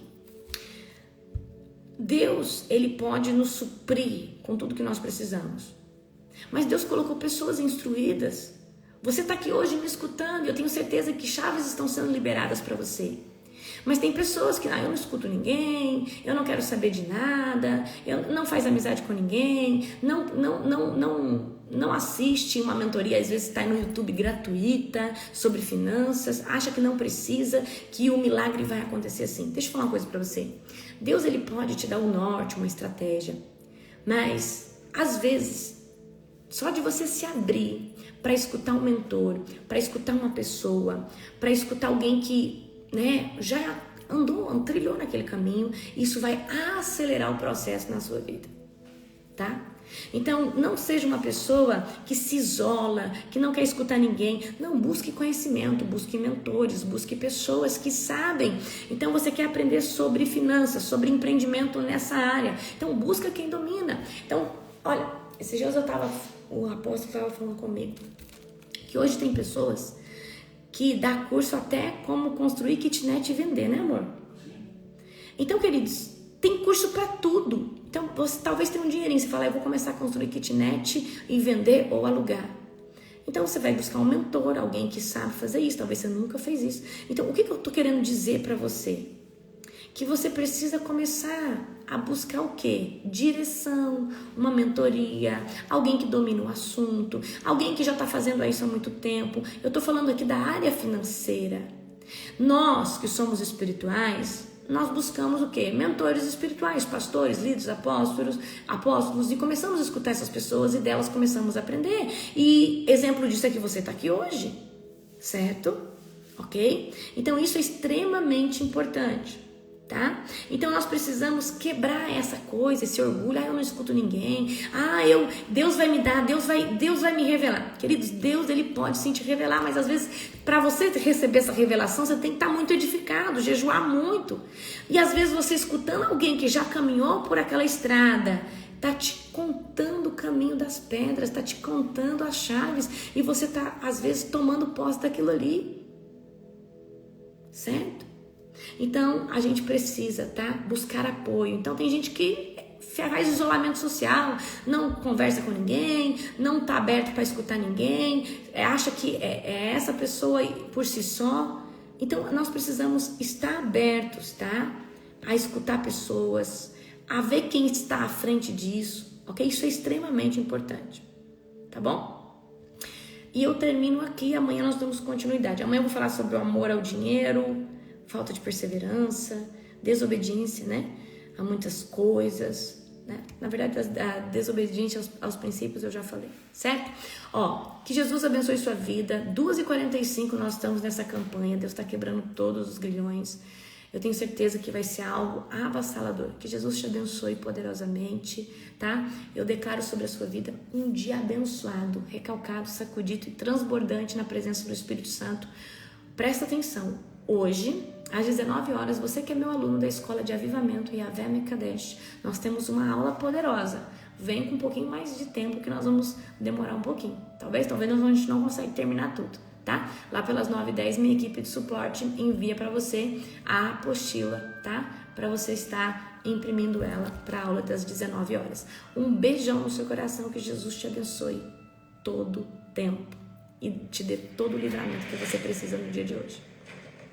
Deus, ele pode nos suprir com tudo que nós precisamos. Mas Deus colocou pessoas instruídas. Você está aqui hoje me escutando e eu tenho certeza que chaves estão sendo liberadas para você. Mas tem pessoas que, eu não escuto ninguém, eu não quero saber de nada, eu não faz amizade com ninguém, não assiste uma mentoria, às vezes está no YouTube gratuita, sobre finanças, acha que não precisa, que o milagre vai acontecer assim. Deixa eu falar uma coisa para você. Deus, ele pode te dar um norte, uma estratégia, mas às vezes, só de você se abrir para escutar um mentor, para escutar uma pessoa, para escutar alguém que já trilhou naquele caminho, isso vai acelerar o processo na sua vida, tá? Então, não seja uma pessoa que se isola, que não quer escutar ninguém. Não, busque conhecimento, busque mentores, busque pessoas que sabem. Então, você quer aprender sobre finanças, sobre empreendimento nessa área. Então, busca quem domina. Então, olha, esses dias o apóstolo estava falando comigo que hoje tem pessoas que dá curso até como construir kitnet e vender, né, amor? Então, queridos, tem curso para tudo. Então, você talvez tenha um dinheirinho, você fala, eu vou começar a construir kitnet e vender ou alugar. Então, você vai buscar um mentor, alguém que sabe fazer isso, talvez você nunca fez isso. Então, o que eu tô querendo dizer para você? Que você precisa começar a buscar o quê? Direção, uma mentoria, alguém que domina o assunto, alguém que já está fazendo isso há muito tempo. Eu estou falando aqui da área financeira. Nós que somos espirituais, nós buscamos o quê? Mentores espirituais, pastores, líderes, apóstolos, e começamos a escutar essas pessoas e delas começamos a aprender. E exemplo disso é que você está aqui hoje, certo? Ok? Então isso é extremamente importante. Tá? Então nós precisamos quebrar essa coisa, esse orgulho, eu não escuto ninguém, Deus vai me dar, Deus vai me revelar. Queridos, Deus, ele pode sim te revelar, mas às vezes para você receber essa revelação, você tem que estar muito edificado, jejuar muito. E às vezes você escutando alguém que já caminhou por aquela estrada, tá te contando o caminho das pedras, tá te contando as chaves, e você tá às vezes tomando posse daquilo ali. Certo? Então, a gente precisa, tá? Buscar apoio. Então, tem gente que faz isolamento social, não conversa com ninguém, não tá aberto para escutar ninguém, acha que é essa pessoa por si só. Então, nós precisamos estar abertos, tá? A escutar pessoas, a ver quem está à frente disso, ok? Isso é extremamente importante, tá bom? E eu termino aqui, amanhã nós damos continuidade. Amanhã eu vou falar sobre o amor ao dinheiro, falta de perseverança, desobediência, né? A muitas coisas, né? Na verdade, a desobediência aos princípios eu já falei, certo? Que Jesus abençoe sua vida. 2h45 nós estamos nessa campanha. Deus está quebrando todos os grilhões. Eu tenho certeza que vai ser algo avassalador. Que Jesus te abençoe poderosamente, tá? Eu declaro sobre a sua vida um dia abençoado, recalcado, sacudido e transbordante na presença do Espírito Santo. Presta atenção. Hoje, às 19 horas, você que é meu aluno da Escola de Avivamento Yavé Mekadesh, nós temos uma aula poderosa. Vem com um pouquinho mais de tempo que nós vamos demorar um pouquinho. Talvez a gente não consegue terminar tudo, tá? Lá pelas 9h10, minha equipe de suporte envia para você a apostila, tá? Para você estar imprimindo ela para a aula das 19 horas. Um beijão no seu coração, que Jesus te abençoe todo tempo e te dê todo o livramento que você precisa no dia de hoje.